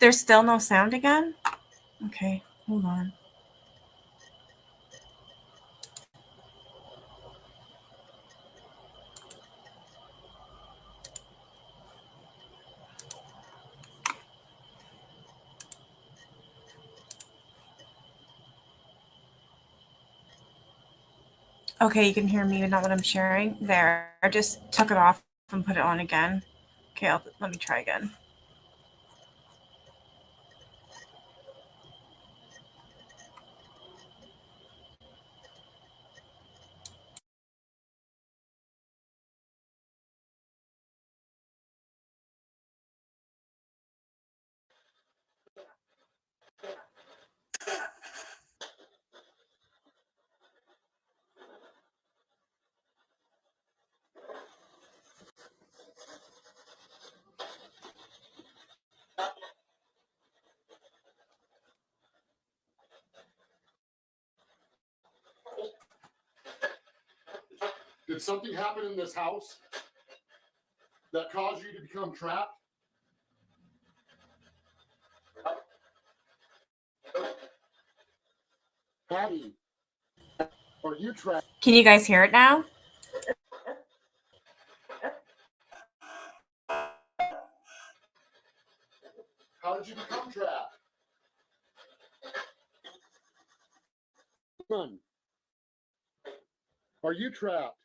There's still no sound again? Okay, hold on. Okay, you can hear me, but not what I'm sharing. There, I just took it off and put it on again. Okay, let me try again. Did something happen in this house that caused you to become trapped? Patty, are you trapped? Can you guys hear it now? How did you become trapped? Son, are you trapped?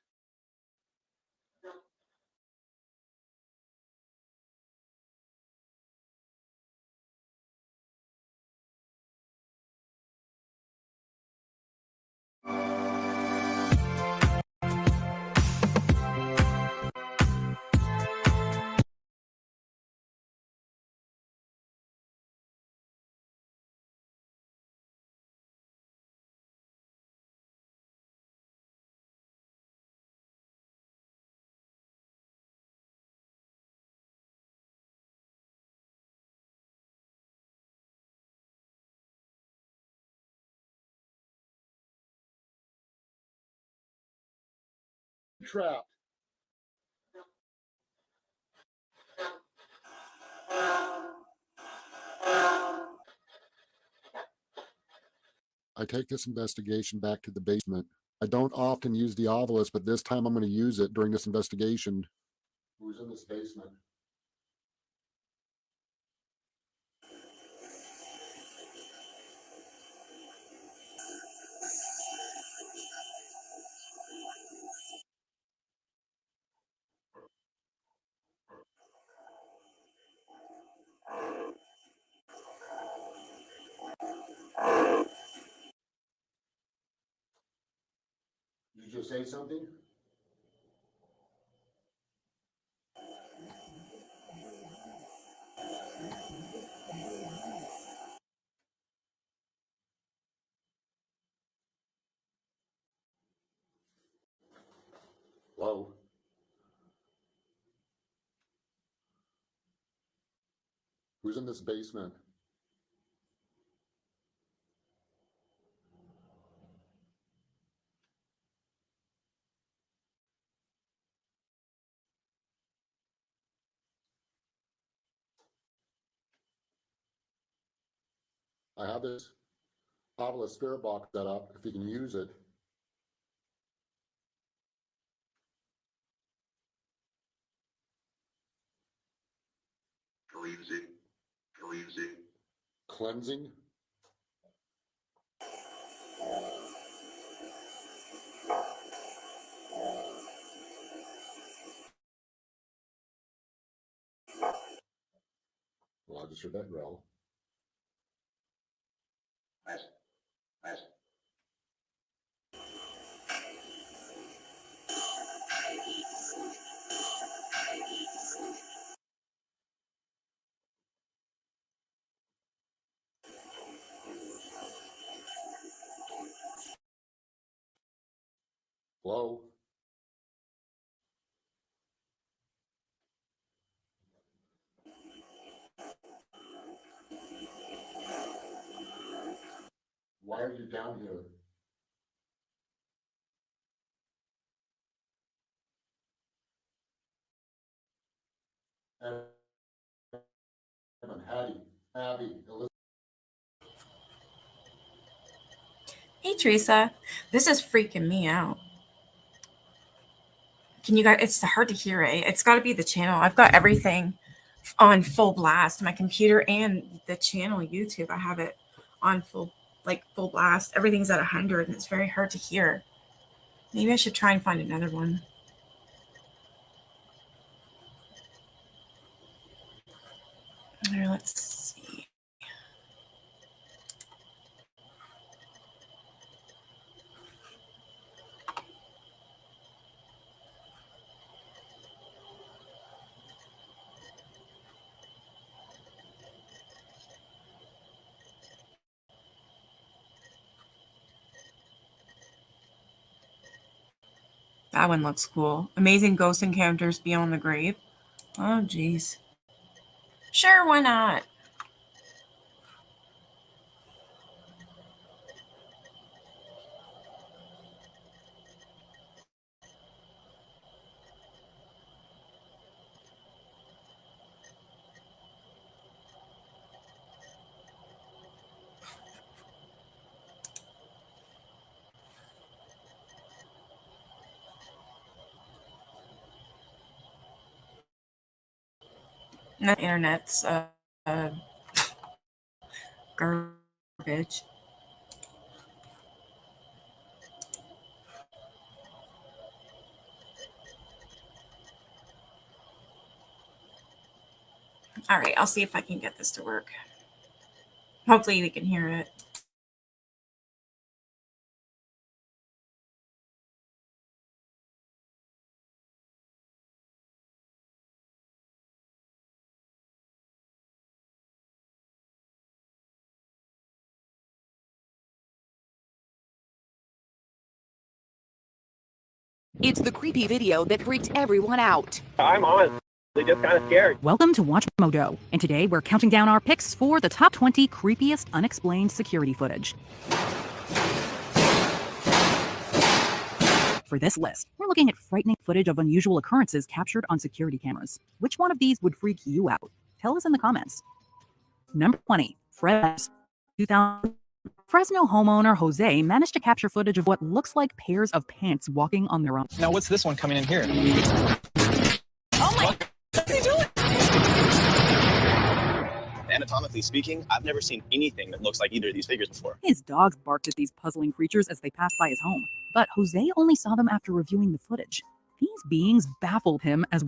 Trapped. I take this investigation back to the basement. I don't often use the Ovilus, but this time I'm going to use it during this investigation. Who's in this basement? Did you just say something? Hello? Who's in this basement? I have this Ovilus spirit box set up, if you can use it. Cleansing? Well, I just heard that growl. Hello? Why are you down here? And Hattie, Abby, Hey Teresa, this is freaking me out. Can you guys? It's hard to hear it. It's got to be the channel. I've got everything on full blast, my computer and the channel YouTube. I have it on full blast. Everything's at 100, and it's very hard to hear. Maybe I should try and find another one. Here, let's see. That one looks cool. Amazing ghost encounters beyond the grave. Oh, geez. Sure, why not? The internet's garbage. All right, I'll see if I can get this to work. Hopefully we can hear it. It's the creepy video that freaked everyone out. I'm honestly just kind of scared. Welcome to Watch Mojo, and today we're counting down our picks for the top 20 creepiest unexplained security footage. For this list, we're looking at frightening footage of unusual occurrences captured on security cameras. Which one of these would freak you out? Tell us in the comments. Number 20, Fresno 2000. Fresno homeowner Jose managed to capture footage of what looks like pairs of pants walking on their own. Now, what's this one coming in here? Oh my! What's he doing? Anatomically speaking, I've never seen anything that looks like either of these figures before. His dogs barked at these puzzling creatures as they passed by his home, but Jose only saw them after reviewing the footage. These beings baffled him as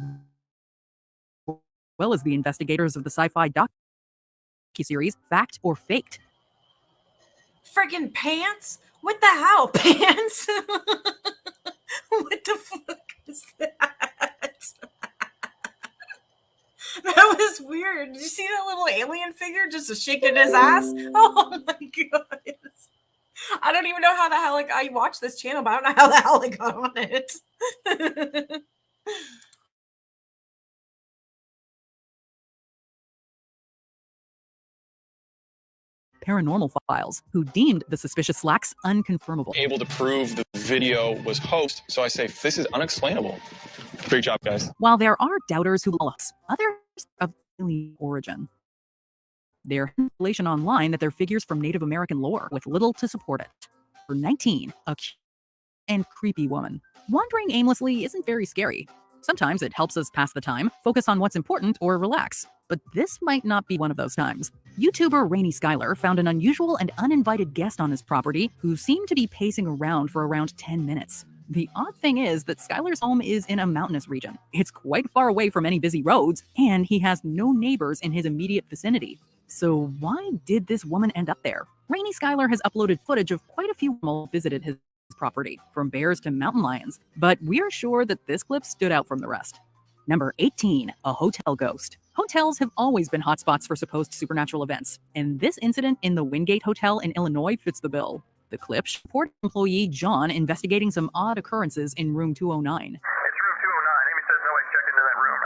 well as the investigators of the sci-fi docuseries Fact or Faked. Friggin' pants? What the hell? Pants? What the fuck is that? That was weird. Did you see that little alien figure just shaking his ass? Oh my god. I don't even know how the hell I watched this channel, but I don't know how the hell I got on it. Paranormal Files, who deemed the suspicious slacks unconfirmable. Able to prove the video was hoaxed, so I say this is unexplainable. Great job, guys. While there are doubters who believe, others of alien origin. Their speculation online that they're figures from Native American lore with little to support it. For 19, a cute and creepy woman. Wandering aimlessly isn't very scary. Sometimes it helps us pass the time, focus on what's important, or relax. But this might not be one of those times. YouTuber Rainy Skylar found an unusual and uninvited guest on his property who seemed to be pacing around for around 10 minutes. The odd thing is that Skylar's home is in a mountainous region. It's quite far away from any busy roads, and he has no neighbors in his immediate vicinity. So why did this woman end up there? Rainy Skylar has uploaded footage of quite a few animals visited his property, from bears to mountain lions, but we're sure that this clip stood out from the rest. Number 18, a hotel ghost. Hotels have always been hotspots for supposed supernatural events, and this incident in the Wingate Hotel in Illinois fits the bill. The clip reported employee John investigating some odd occurrences in room 209. It's room 209. Amy says nobody's checked into that room,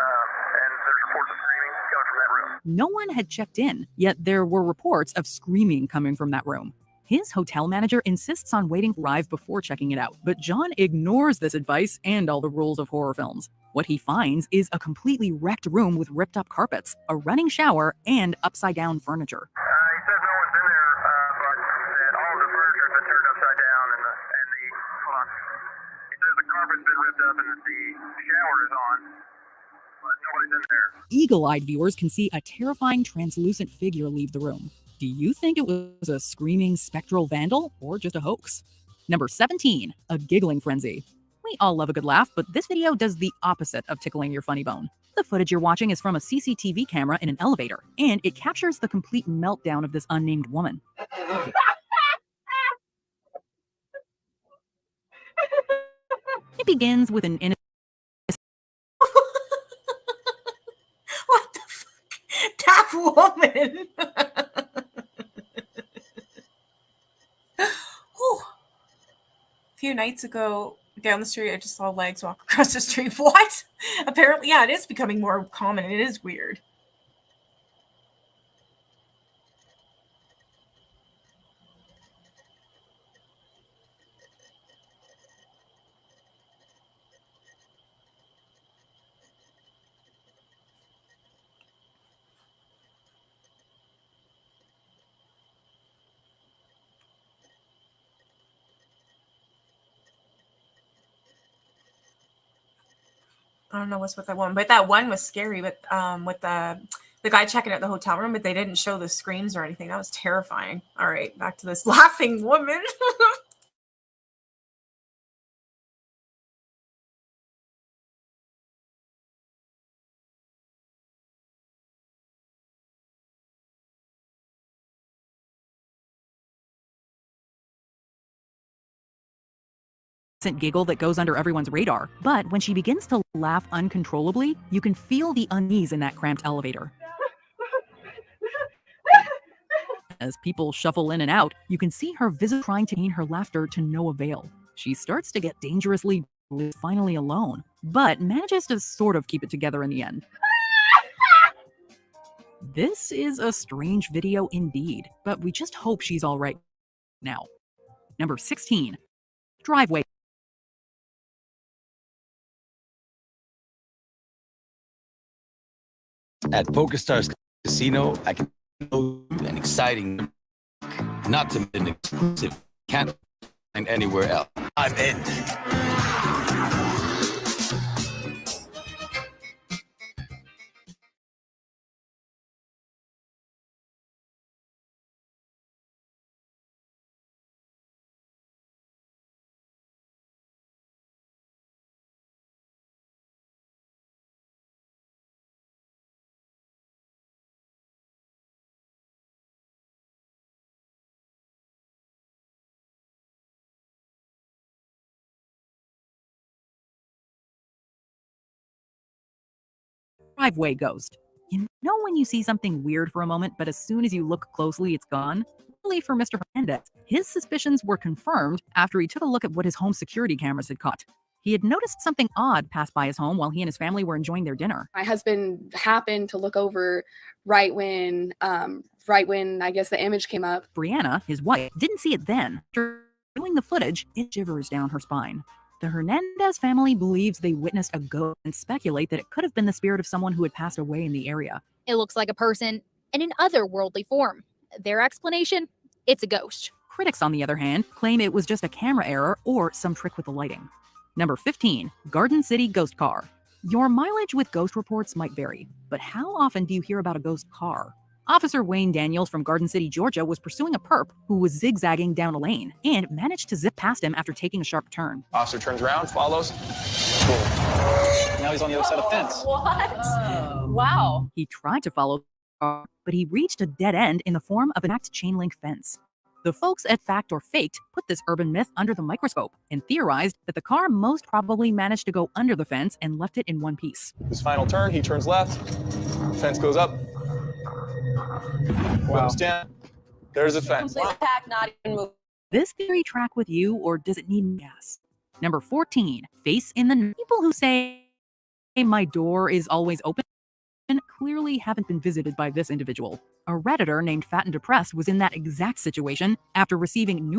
and there's reports of screaming coming from that room. No one had checked in, yet there were reports of screaming coming from that room. His hotel manager insists on waiting to arrive before checking it out, but John ignores this advice and all the rules of horror films. What he finds is a completely wrecked room with ripped up carpets, a running shower, and upside down furniture. He says no one's in there, but that all of the furniture's been turned upside down, and the hold on. He says the carpet's been ripped up and the shower is on, but nobody's in there. Eagle-eyed viewers can see a terrifying translucent figure leave the room. Do you think it was a screaming spectral vandal or just a hoax? Number 17, a giggling frenzy. We all love a good laugh, but this video does the opposite of tickling your funny bone. The footage you're watching is from a CCTV camera in an elevator, and it captures the complete meltdown of this unnamed woman. It begins with an innocent What the fuck? That woman. Whew. A few nights ago, down the street, I just saw legs walk across the street. What? Apparently, yeah, it is becoming more common, and it is weird. I don't know what's with that one, but that one was scary. With the guy checking out the hotel room, but they didn't show the screams or anything. That was terrifying. All right, back to this laughing woman. giggle that goes under everyone's radar, but when she begins to laugh uncontrollably, you can feel the unease in that cramped elevator. As people shuffle in and out, you can see her visibly trying to contain her laughter to no avail. She starts to get dangerously finally alone, but manages to sort of keep it together in the end. This is a strange video indeed, but we just hope she's all right now. Number 16, driveway. At PokerStars Casino, I can show you an exciting, not to mention exclusive, can't find anywhere else. I'm in. Driveway ghost. You know when you see something weird for a moment, but as soon as you look closely, it's gone? Luckily for Mr. Hernandez, his suspicions were confirmed after he took a look at what his home security cameras had caught. He had noticed something odd pass by his home while he and his family were enjoying their dinner. My husband happened to look over right when I guess the image came up. Brianna, his wife, didn't see it then. After viewing the footage, it shivers down her spine. The Hernandez family believes they witnessed a ghost and speculate that it could have been the spirit of someone who had passed away in the area. It looks like a person in an otherworldly form. Their explanation? It's a ghost. Critics, on the other hand, claim it was just a camera error or some trick with the lighting. Number 15, Garden City Ghost Car. Your mileage with ghost reports might vary, but how often do you hear about a ghost car? Officer Wayne Daniels from Garden City, Georgia was pursuing a perp who was zigzagging down a lane and managed to zip past him after taking a sharp turn. Officer turns around, follows. Boom. Now he's on the other side of the fence. What? Wow. He tried to follow the car, but he reached a dead end in the form of an intact chain link fence. The folks at Fact or Faked put this urban myth under the microscope and theorized that the car most probably managed to go under the fence and left it in one piece. His final turn, he turns left. Fence goes up. Wow. Down. There's a fence. Complete attack, not even move. This theory track with you, or does it need gas? Number 14, face in the people who say my door is always open. clearly haven't been visited by this individual. A Redditor named Fat and Depressed was in that exact situation after receiving new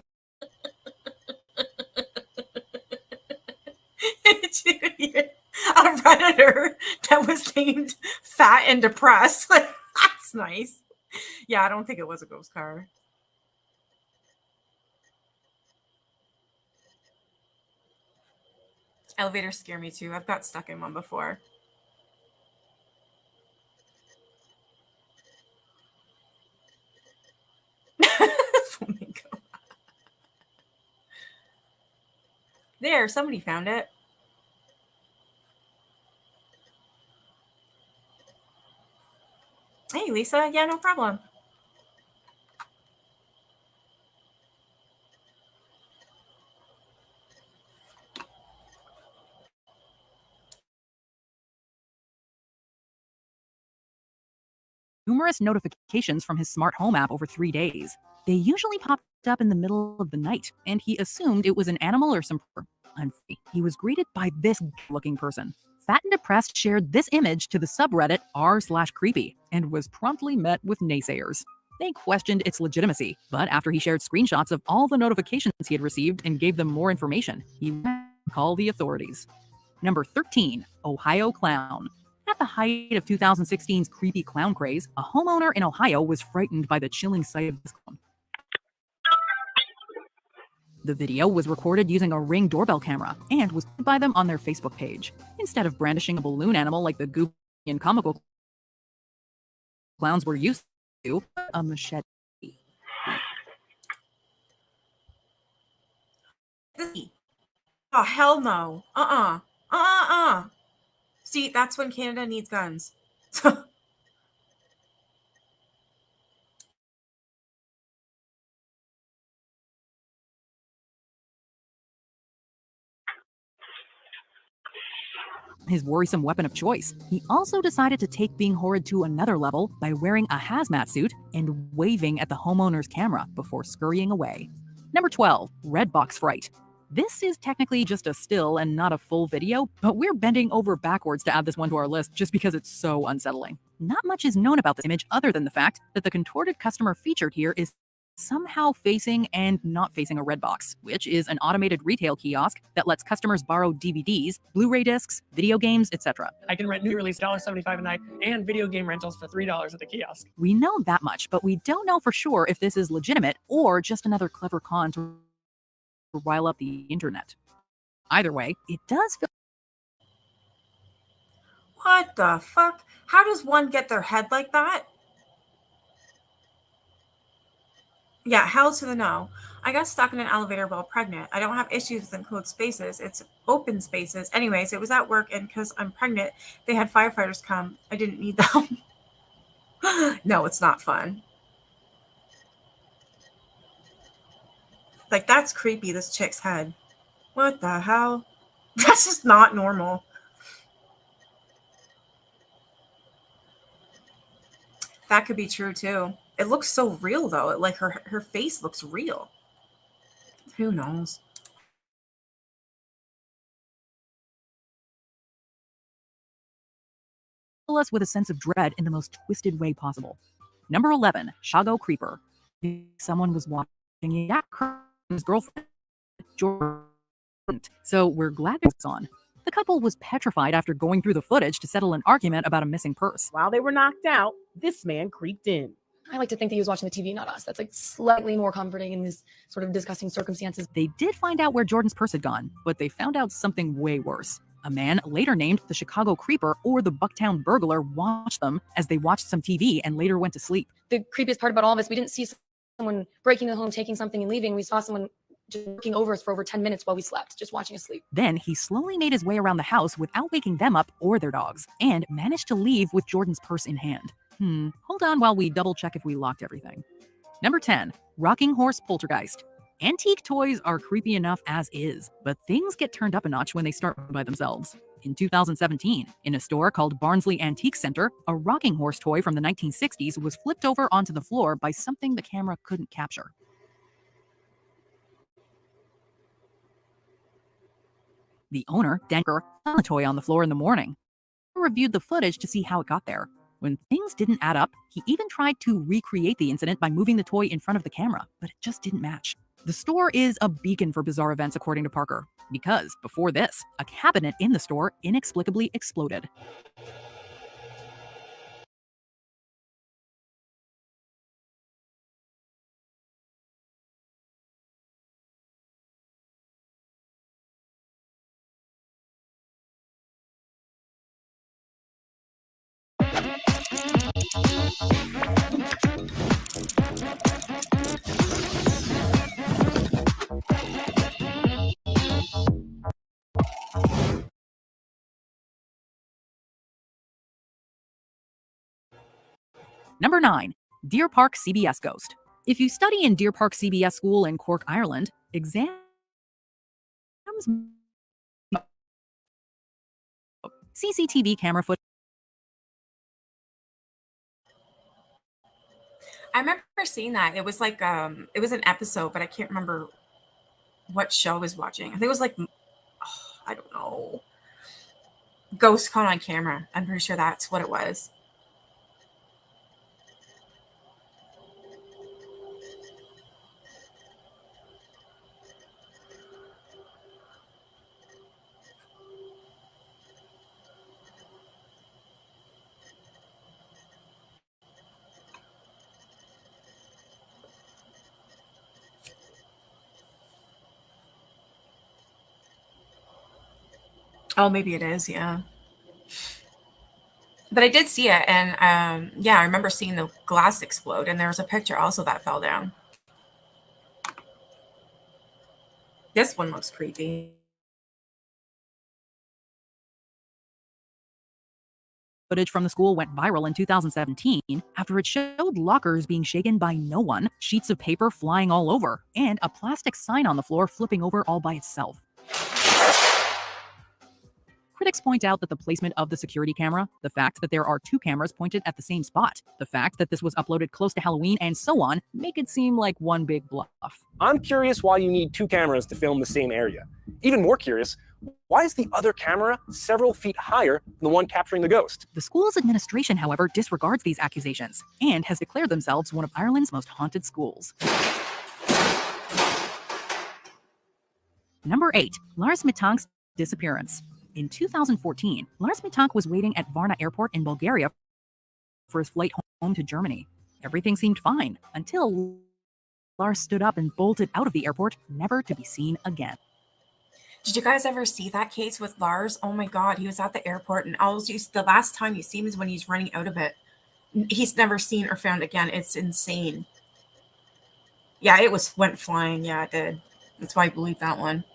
A Redditor that was named Fat and Depressed. That's nice. Yeah, I don't think it was a ghost car. Elevators scare me too. I've got stuck in one before. Flamingo. There, somebody found it. Hey, Lisa. Yeah, no problem. numerous notifications from his smart home app over 3 days. They usually popped up in the middle of the night, and he assumed it was an animal or some. He was greeted by this looking person. Fat and Depressed shared this image to the subreddit r/creepy and was promptly met with naysayers. They questioned its legitimacy, but after he shared screenshots of all the notifications he had received and gave them more information, he called the authorities. Number 13, Ohio Clown. At the height of 2016's creepy clown craze, a homeowner in Ohio was frightened by the chilling sight of this clown. The video was recorded using a Ring doorbell camera and was put by them on their Facebook page. Instead of brandishing a balloon animal like the goofy and comical clowns were used to, a machete. Oh, hell no. See, that's when Canada needs guns. His worrisome weapon of choice. He also decided to take being horrid to another level by wearing a hazmat suit and waving at the homeowner's camera before scurrying away. Number 12, Redbox Fright. This is technically just a still and not a full video, but we're bending over backwards to add this one to our list just because it's so unsettling. Not much is known about this image other than the fact that the contorted customer featured here is somehow facing and not facing a Redbox, which is an automated retail kiosk that lets customers borrow DVDs, Blu-ray discs, video games, etc. I can rent new release $1.75 a night and video game rentals for $3 at the kiosk. We know that much, but we don't know for sure if this is legitimate or just another clever con to rile up the internet. Either way, it does feel. What the fuck? How does one get their head like that? Yeah, hell to the no. I got stuck in an elevator while pregnant. I don't have issues with enclosed spaces. It's open spaces. Anyways, it was at work, and because I'm pregnant, they had firefighters come. I didn't need them. No, it's not fun. Like, that's creepy, this chick's head. What the hell? That's just not normal. That could be true, too. It looks so real, though. Like, her face looks real. Who knows? Us with a sense of dread in the most twisted way possible. Number 11, Chicago Creeper. Someone was watching his girlfriend, Jordan. So we're glad it's on. The couple was petrified after going through the footage to settle an argument about a missing purse. While they were knocked out, this man creeped in. I like to think that he was watching the TV, not us. That's like slightly more comforting in these sort of disgusting circumstances. They did find out where Jordan's purse had gone, but they found out something way worse. A man, later named the Chicago Creeper or the Bucktown Burglar, watched them as they watched some TV and later went to sleep. The creepiest part about all of this, we didn't see someone breaking the home, taking something and leaving. We saw someone just looking over us for over 10 minutes while we slept, just watching us sleep. Then he slowly made his way around the house without waking them up or their dogs, and managed to leave with Jordan's purse in hand. Hold on while we double check if we locked everything. Number 10, Rocking Horse Poltergeist. Antique toys are creepy enough as is, but things get turned up a notch when they start by themselves. In 2017, in a store called Barnsley Antique Center, a rocking horse toy from the 1960s was flipped over onto the floor by something the camera couldn't capture. The owner, Denker, found the toy on the floor in the morning. He reviewed the footage to see how it got there. When things didn't add up, he even tried to recreate the incident by moving the toy in front of the camera, but it just didn't match. The store is a beacon for bizarre events, according to Parker, because before this, a cabinet in the store inexplicably exploded. Number 9. Deer Park CBS Ghost. If you study in Deer Park CBS School in Cork, Ireland, exams CCTV camera footage. I remember seeing that. It was like it was an episode, but I can't remember what show I was watching. I think it was like I don't know. Ghost caught on camera. I'm pretty sure that's what it was. Oh, maybe it is, yeah. But I did see it, and yeah, I remember seeing the glass explode, and there was a picture also that fell down. This one looks creepy. Footage from the school went viral in 2017 after it showed lockers being shaken by no one, sheets of paper flying all over, and a plastic sign on the floor flipping over all by itself. Critics point out that the placement of the security camera, the fact that there are 2 cameras pointed at the same spot, the fact that this was uploaded close to Halloween, and so on, make it seem like one big bluff. I'm curious why you need 2 cameras to film the same area. Even more curious, why is the other camera several feet higher than the one capturing the ghost? The school's administration, however, disregards these accusations and has declared themselves one of Ireland's most haunted schools. Number 8. Lars Mitank's disappearance. In 2014, Lars Mitank was waiting at Varna Airport in Bulgaria for his flight home to Germany. Everything seemed fine until Lars stood up and bolted out of the airport, never to be seen again. Did you guys ever see that case with Lars? Oh my God, he was at the airport, and the last time you see him is when he's running out of it. He's never seen or found again. It's insane. Yeah, it went flying. Yeah, it did. That's why I believe that one.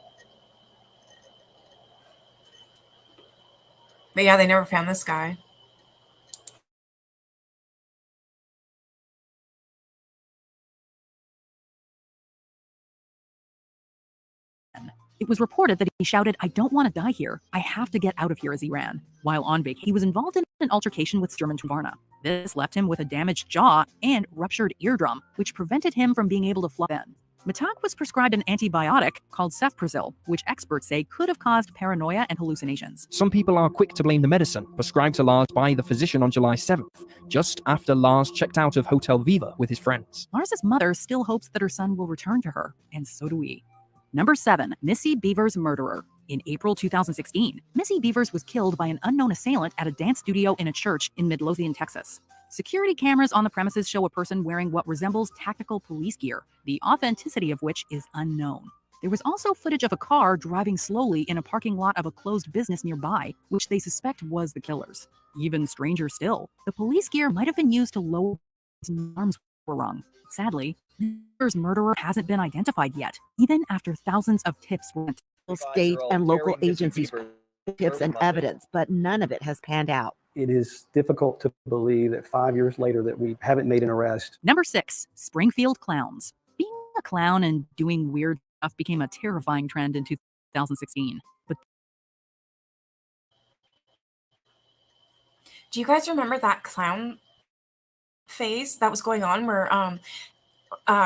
But yeah, they never found this guy. It was reported that he shouted, "I don't want to die here. I have to get out of here," as he ran. While on vacation, he was involved in an altercation with German Varna. This left him with a damaged jaw and ruptured eardrum, which prevented him from being able to fly in. Mitank was prescribed an antibiotic called Cefprozil, which experts say could have caused paranoia and hallucinations. Some people are quick to blame the medicine prescribed to Lars by the physician on July 7th, just after Lars checked out of Hotel Viva with his friends. Lars's mother still hopes that her son will return to her, and so do we. Number 7. Missy Beavers' murderer. In April 2016, Missy Beavers was killed by an unknown assailant at a dance studio in a church in Midlothian, Texas. Security cameras on the premises show a person wearing what resembles tactical police gear, the authenticity of which is unknown. There was also footage of a car driving slowly in a parking lot of a closed business nearby, which they suspect was the killer's. Even stranger still, the police gear might have been used to lower his arms were wrong. Sadly, Beavers' murderer hasn't been identified yet, even after thousands of tips were sent. State and local agencies tips and evidence, but none of it has panned out. It is difficult to believe that 5 years later that we haven't made an arrest. Number 6. Springfield clowns. Being a clown and doing weird stuff became a terrifying trend in 2016. But do you guys remember that clown phase that was going on where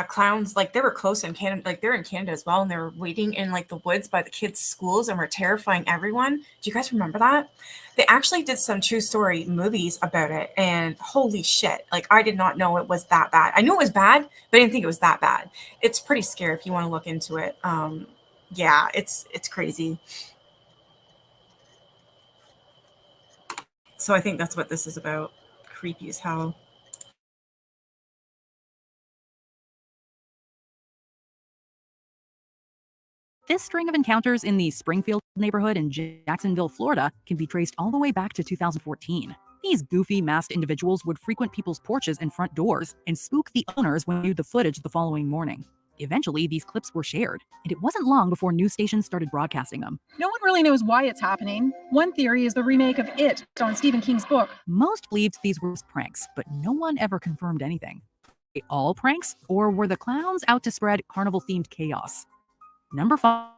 clowns, like they were close in Canada, like they're in Canada as well, and they were waiting in like the woods by the kids' schools and were terrifying everyone. Do you guys remember that? They actually did some true story movies about it, and holy shit, like I did not know it was that bad. I knew it was bad, but I didn't think it was that bad. It's pretty scary if you want to look into it. Yeah, it's crazy. So I think that's what this is about. Creepy as hell. This string of encounters in the Springfield neighborhood in Jacksonville, Florida, can be traced all the way back to 2014. These goofy, masked individuals would frequent people's porches and front doors and spook the owners when they viewed the footage the following morning. Eventually, these clips were shared, and it wasn't long before news stations started broadcasting them. No one really knows why it's happening. One theory is the remake of It on Stephen King's book. Most believed these were pranks, but no one ever confirmed anything. Were they all pranks, or were the clowns out to spread carnival-themed chaos? Number 5.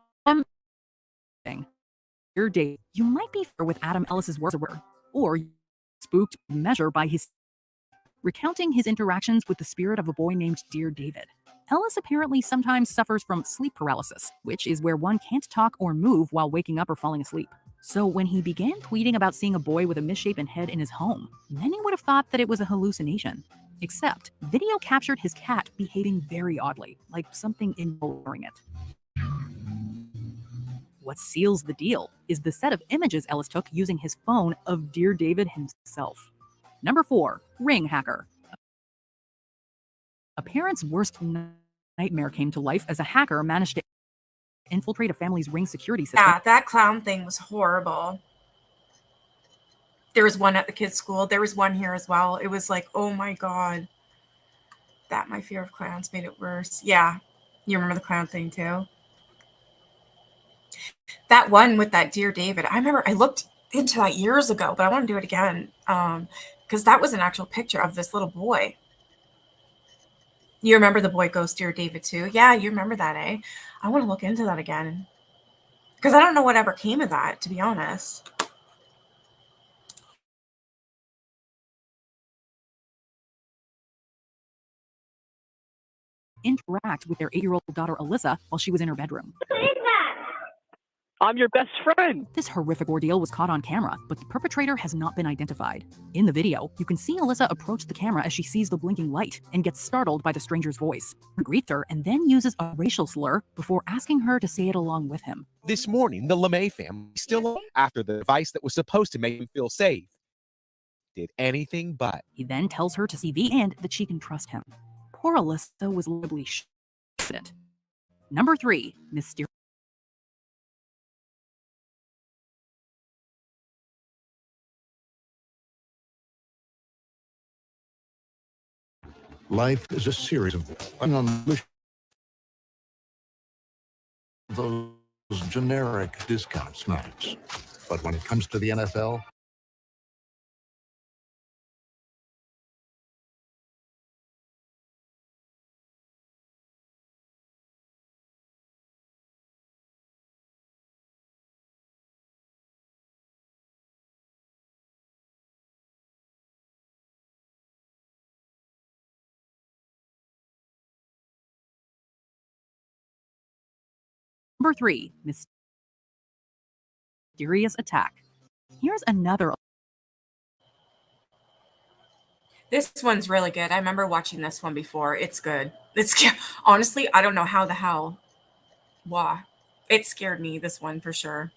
Dear Dave, you might be familiar with Adam Ellis's words, or spooked measure by his recounting his interactions with the spirit of a boy named Dear David. Ellis apparently sometimes suffers from sleep paralysis, which is where one can't talk or move while waking up or falling asleep. So when he began tweeting about seeing a boy with a misshapen head in his home, many would have thought that it was a hallucination. Except, video captured his cat behaving very oddly, like something involving it. What seals the deal is the set of images Ellis took using his phone of Dear David himself. Number 4, Ring Hacker. A parent's worst nightmare came to life as a hacker managed to infiltrate a family's Ring security system. Yeah, that clown thing was horrible. There was one at the kids' school. There was one here as well. It was like, oh my God. That my fear of clowns made it worse. Yeah. You remember the clown thing too? That one with that Dear David. I remember I looked into that years ago, but I want to do it again. Because that was an actual picture of this little boy. You remember the boy goes Dear David too? Yeah, you remember that, eh? I want to look into that again. Because I don't know what ever came of that, to be honest. Interact with their 8-year-old daughter Alyssa while she was in her bedroom. I'm your best friend. This horrific ordeal was caught on camera, but the perpetrator has not been identified. In the video, you can see Alyssa approach the camera as she sees the blinking light and gets startled by the stranger's voice. He greets her and then uses a racial slur before asking her to say it along with him. This morning, the LeMay family still after the device that was supposed to make them feel safe did anything but. He then tells her to CV and that she can trust him. Poor Alyssa was literally shit. Number 3, Mysterious. Life is a series of those generic discount snacks. But when it comes to the NFL, Number 3, Mysterious Attack. Here's another. This one's really good. I remember watching this one before. It's good. It's honestly, I don't know how the hell. Wow. It scared me, this one for sure.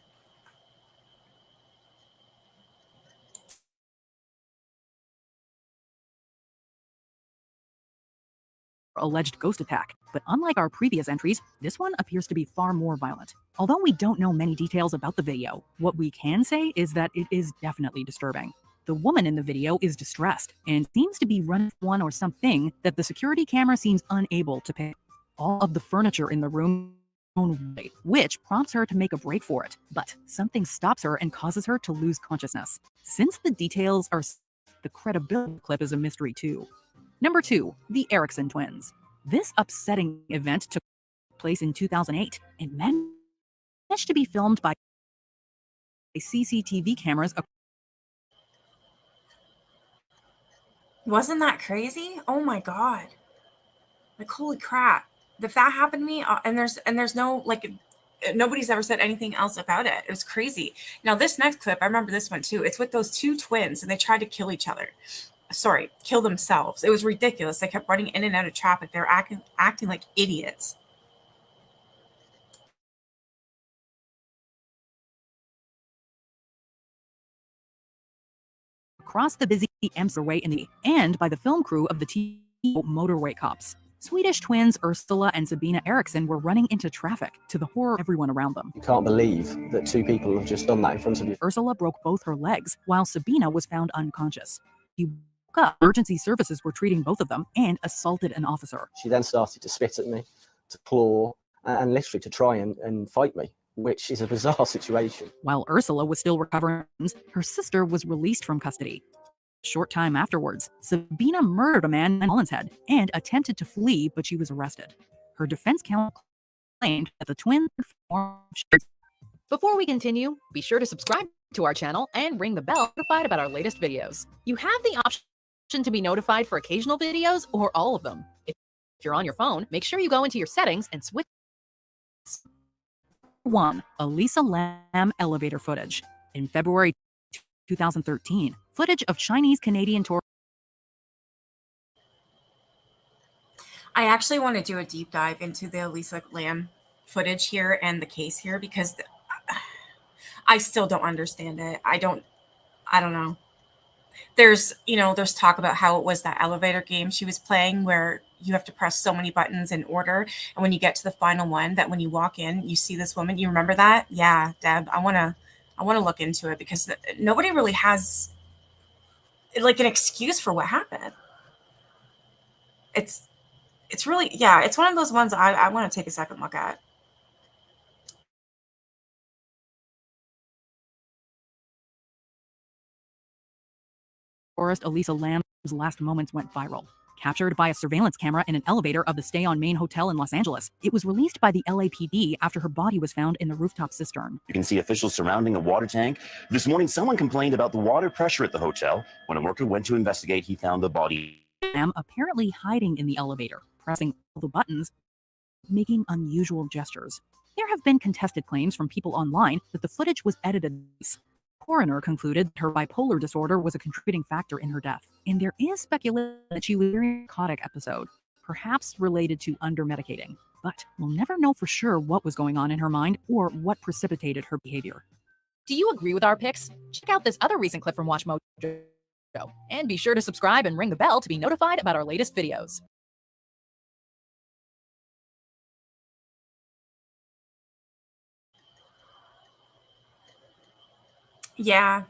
Alleged ghost attack, but unlike our previous entries, this one appears to be far more violent. Although we don't know many details about the video, what we can say is that it is definitely disturbing. The woman in the video is distressed and seems to be running one or something that the security camera seems unable to pick. All of the furniture in the room, which prompts her to make a break for it, but something stops her and causes her to lose consciousness. Since the details are, the credibility clip is a mystery too. Number 2, the Erickson twins. This upsetting event took place in 2008 and managed to be filmed by CCTV cameras. Wasn't that crazy? Oh my God. Like, holy crap. If that happened to me, and there's no, like, nobody's ever said anything else about it. It was crazy. Now, this next clip, I remember this one too. It's with those two twins, and they tried to kill each other. Sorry, kill themselves. It was ridiculous. They kept running in and out of traffic. They were acting like idiots. Across the busy Amsterdam in the and by the film crew of the TV Motorway Cops. Swedish twins Ursula and Sabina Eriksson were running into traffic to the horror of everyone around them. You can't believe that two people have just done that in front of you. Ursula broke both her legs, while Sabina was found unconscious. He woke up. Emergency services were treating both of them and assaulted an officer. She then started to spit at me, to claw, and literally to try and fight me, which is a bizarre situation. While Ursula was still recovering, her sister was released from custody. A short time afterwards, Sabina murdered a man in Hollinshead and attempted to flee, but she was arrested. Her defense counsel claimed that the twins were. Before we continue, be sure to subscribe to our channel and ring the bell to be notified about our latest videos. You have the option to be notified for occasional videos or all of them. If you're on your phone, make sure you go into your settings and switch. 1. Elisa Lam elevator footage. In February 2013, footage of Chinese-Canadian tour. I actually want to do a deep dive into the Elisa Lam footage here and the case here, because I still don't understand it. I don't know. There's talk about how it was that elevator game she was playing where you have to press so many buttons in order. And when you get to the final one, that when you walk in, you see this woman. You remember that? Yeah, Deb, I want to look into it, because nobody really has like an excuse for what happened. It's really, yeah, it's one of those ones I want to take a second look at. Forest Elisa Lam's last moments went viral. Captured by a surveillance camera in an elevator of the Stay on Main Hotel in Los Angeles, it was released by the LAPD after her body was found in the rooftop cistern. You can see officials surrounding a water tank. This morning, someone complained about the water pressure at the hotel. When a worker went to investigate, he found the body. Lam apparently hiding in the elevator, pressing all the buttons, making unusual gestures. There have been contested claims from people online that the footage was edited. Coroner concluded her bipolar disorder was a contributing factor in her death, and there is speculation that she was in a psychotic episode, perhaps related to under-medicating. But we'll never know for sure what was going on in her mind or what precipitated her behavior. Do you agree with our picks? Check out this other recent clip from WatchMojo. And be sure to subscribe and ring the bell to be notified about our latest videos. Yeah.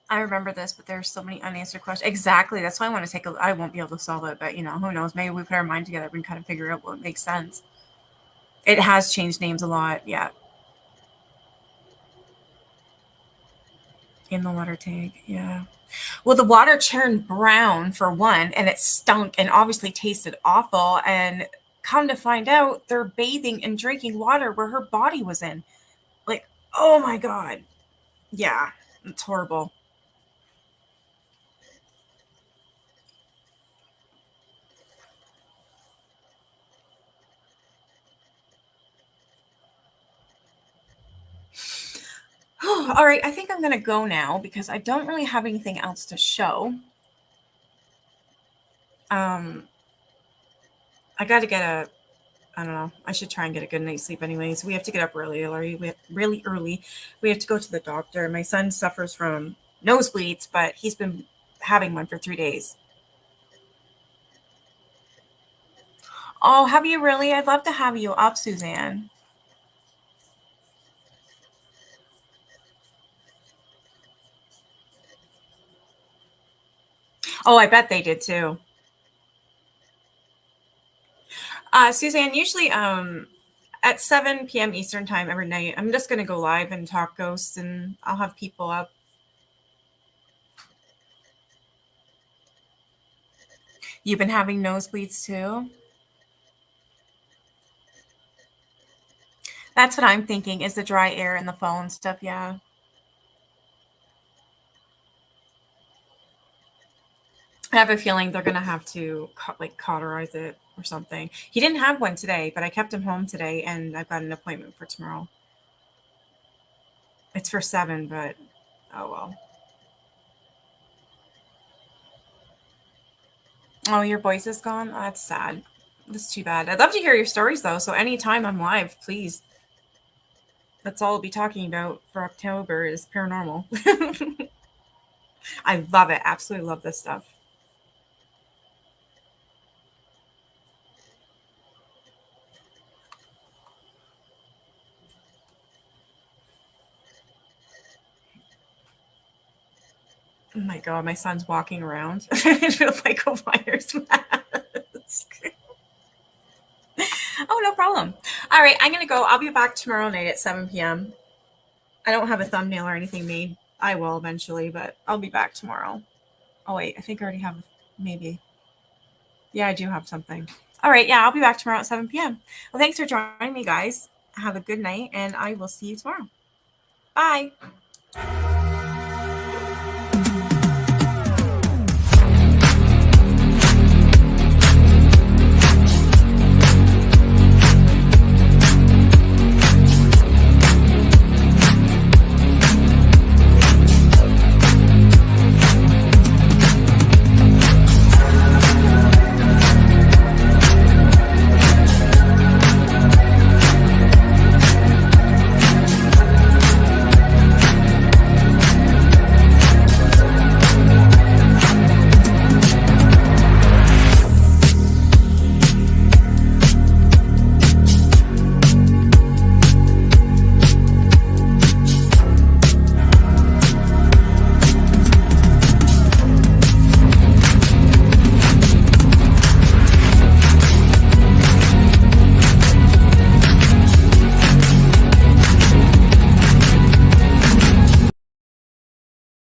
I remember this, but there's so many unanswered questions. Exactly. That's why I want to take I won't be able to solve it, but who knows? Maybe we put our mind together and kind of figure out what makes sense. It has changed names a lot. Yeah. In the water tank. Yeah. Well, the water turned brown for one, and it stunk and obviously tasted awful. And come to find out, they're bathing and drinking water where her body was in. Like, oh my God. Yeah, it's horrible. All right, I think I'm going to go now because I don't really have anything else to show. I got to get I don't know. I should try and get a good night's sleep anyways. We have to get up really early. Really early. We have to go to the doctor. My son suffers from nosebleeds, but he's been having one for 3 days. Oh, have you really? I'd love to have you up, Suzanne. Oh, I bet they did too. Suzanne, usually at 7 p.m. Eastern time every night, I'm just going to go live and talk ghosts, and I'll have people up. You've been having nosebleeds too? That's what I'm thinking, is the dry air in the fall and stuff. Yeah. I have a feeling they're gonna have to like cauterize it or something. He didn't have one today, but I kept him home today, and I've got an appointment for tomorrow. It's for 7, but oh well. Oh, your voice is gone? Oh, that's sad. That's too bad. I'd love to hear your stories though. So anytime I'm live, please. That's all I'll be talking about for October is paranormal. I love it. Absolutely love this stuff. Oh my god, my son's walking around with a Michael Myers mask. Oh, no problem. All right, I'm gonna go. I'll be back tomorrow night at 7 p.m. I don't have a thumbnail or anything made. I will eventually, but I'll be back tomorrow. Oh wait, I think I already have maybe. Yeah, I do have something. All right, yeah, I'll be back tomorrow at 7 p.m. Well, thanks for joining me, guys. Have a good night, and I will see you tomorrow. Bye.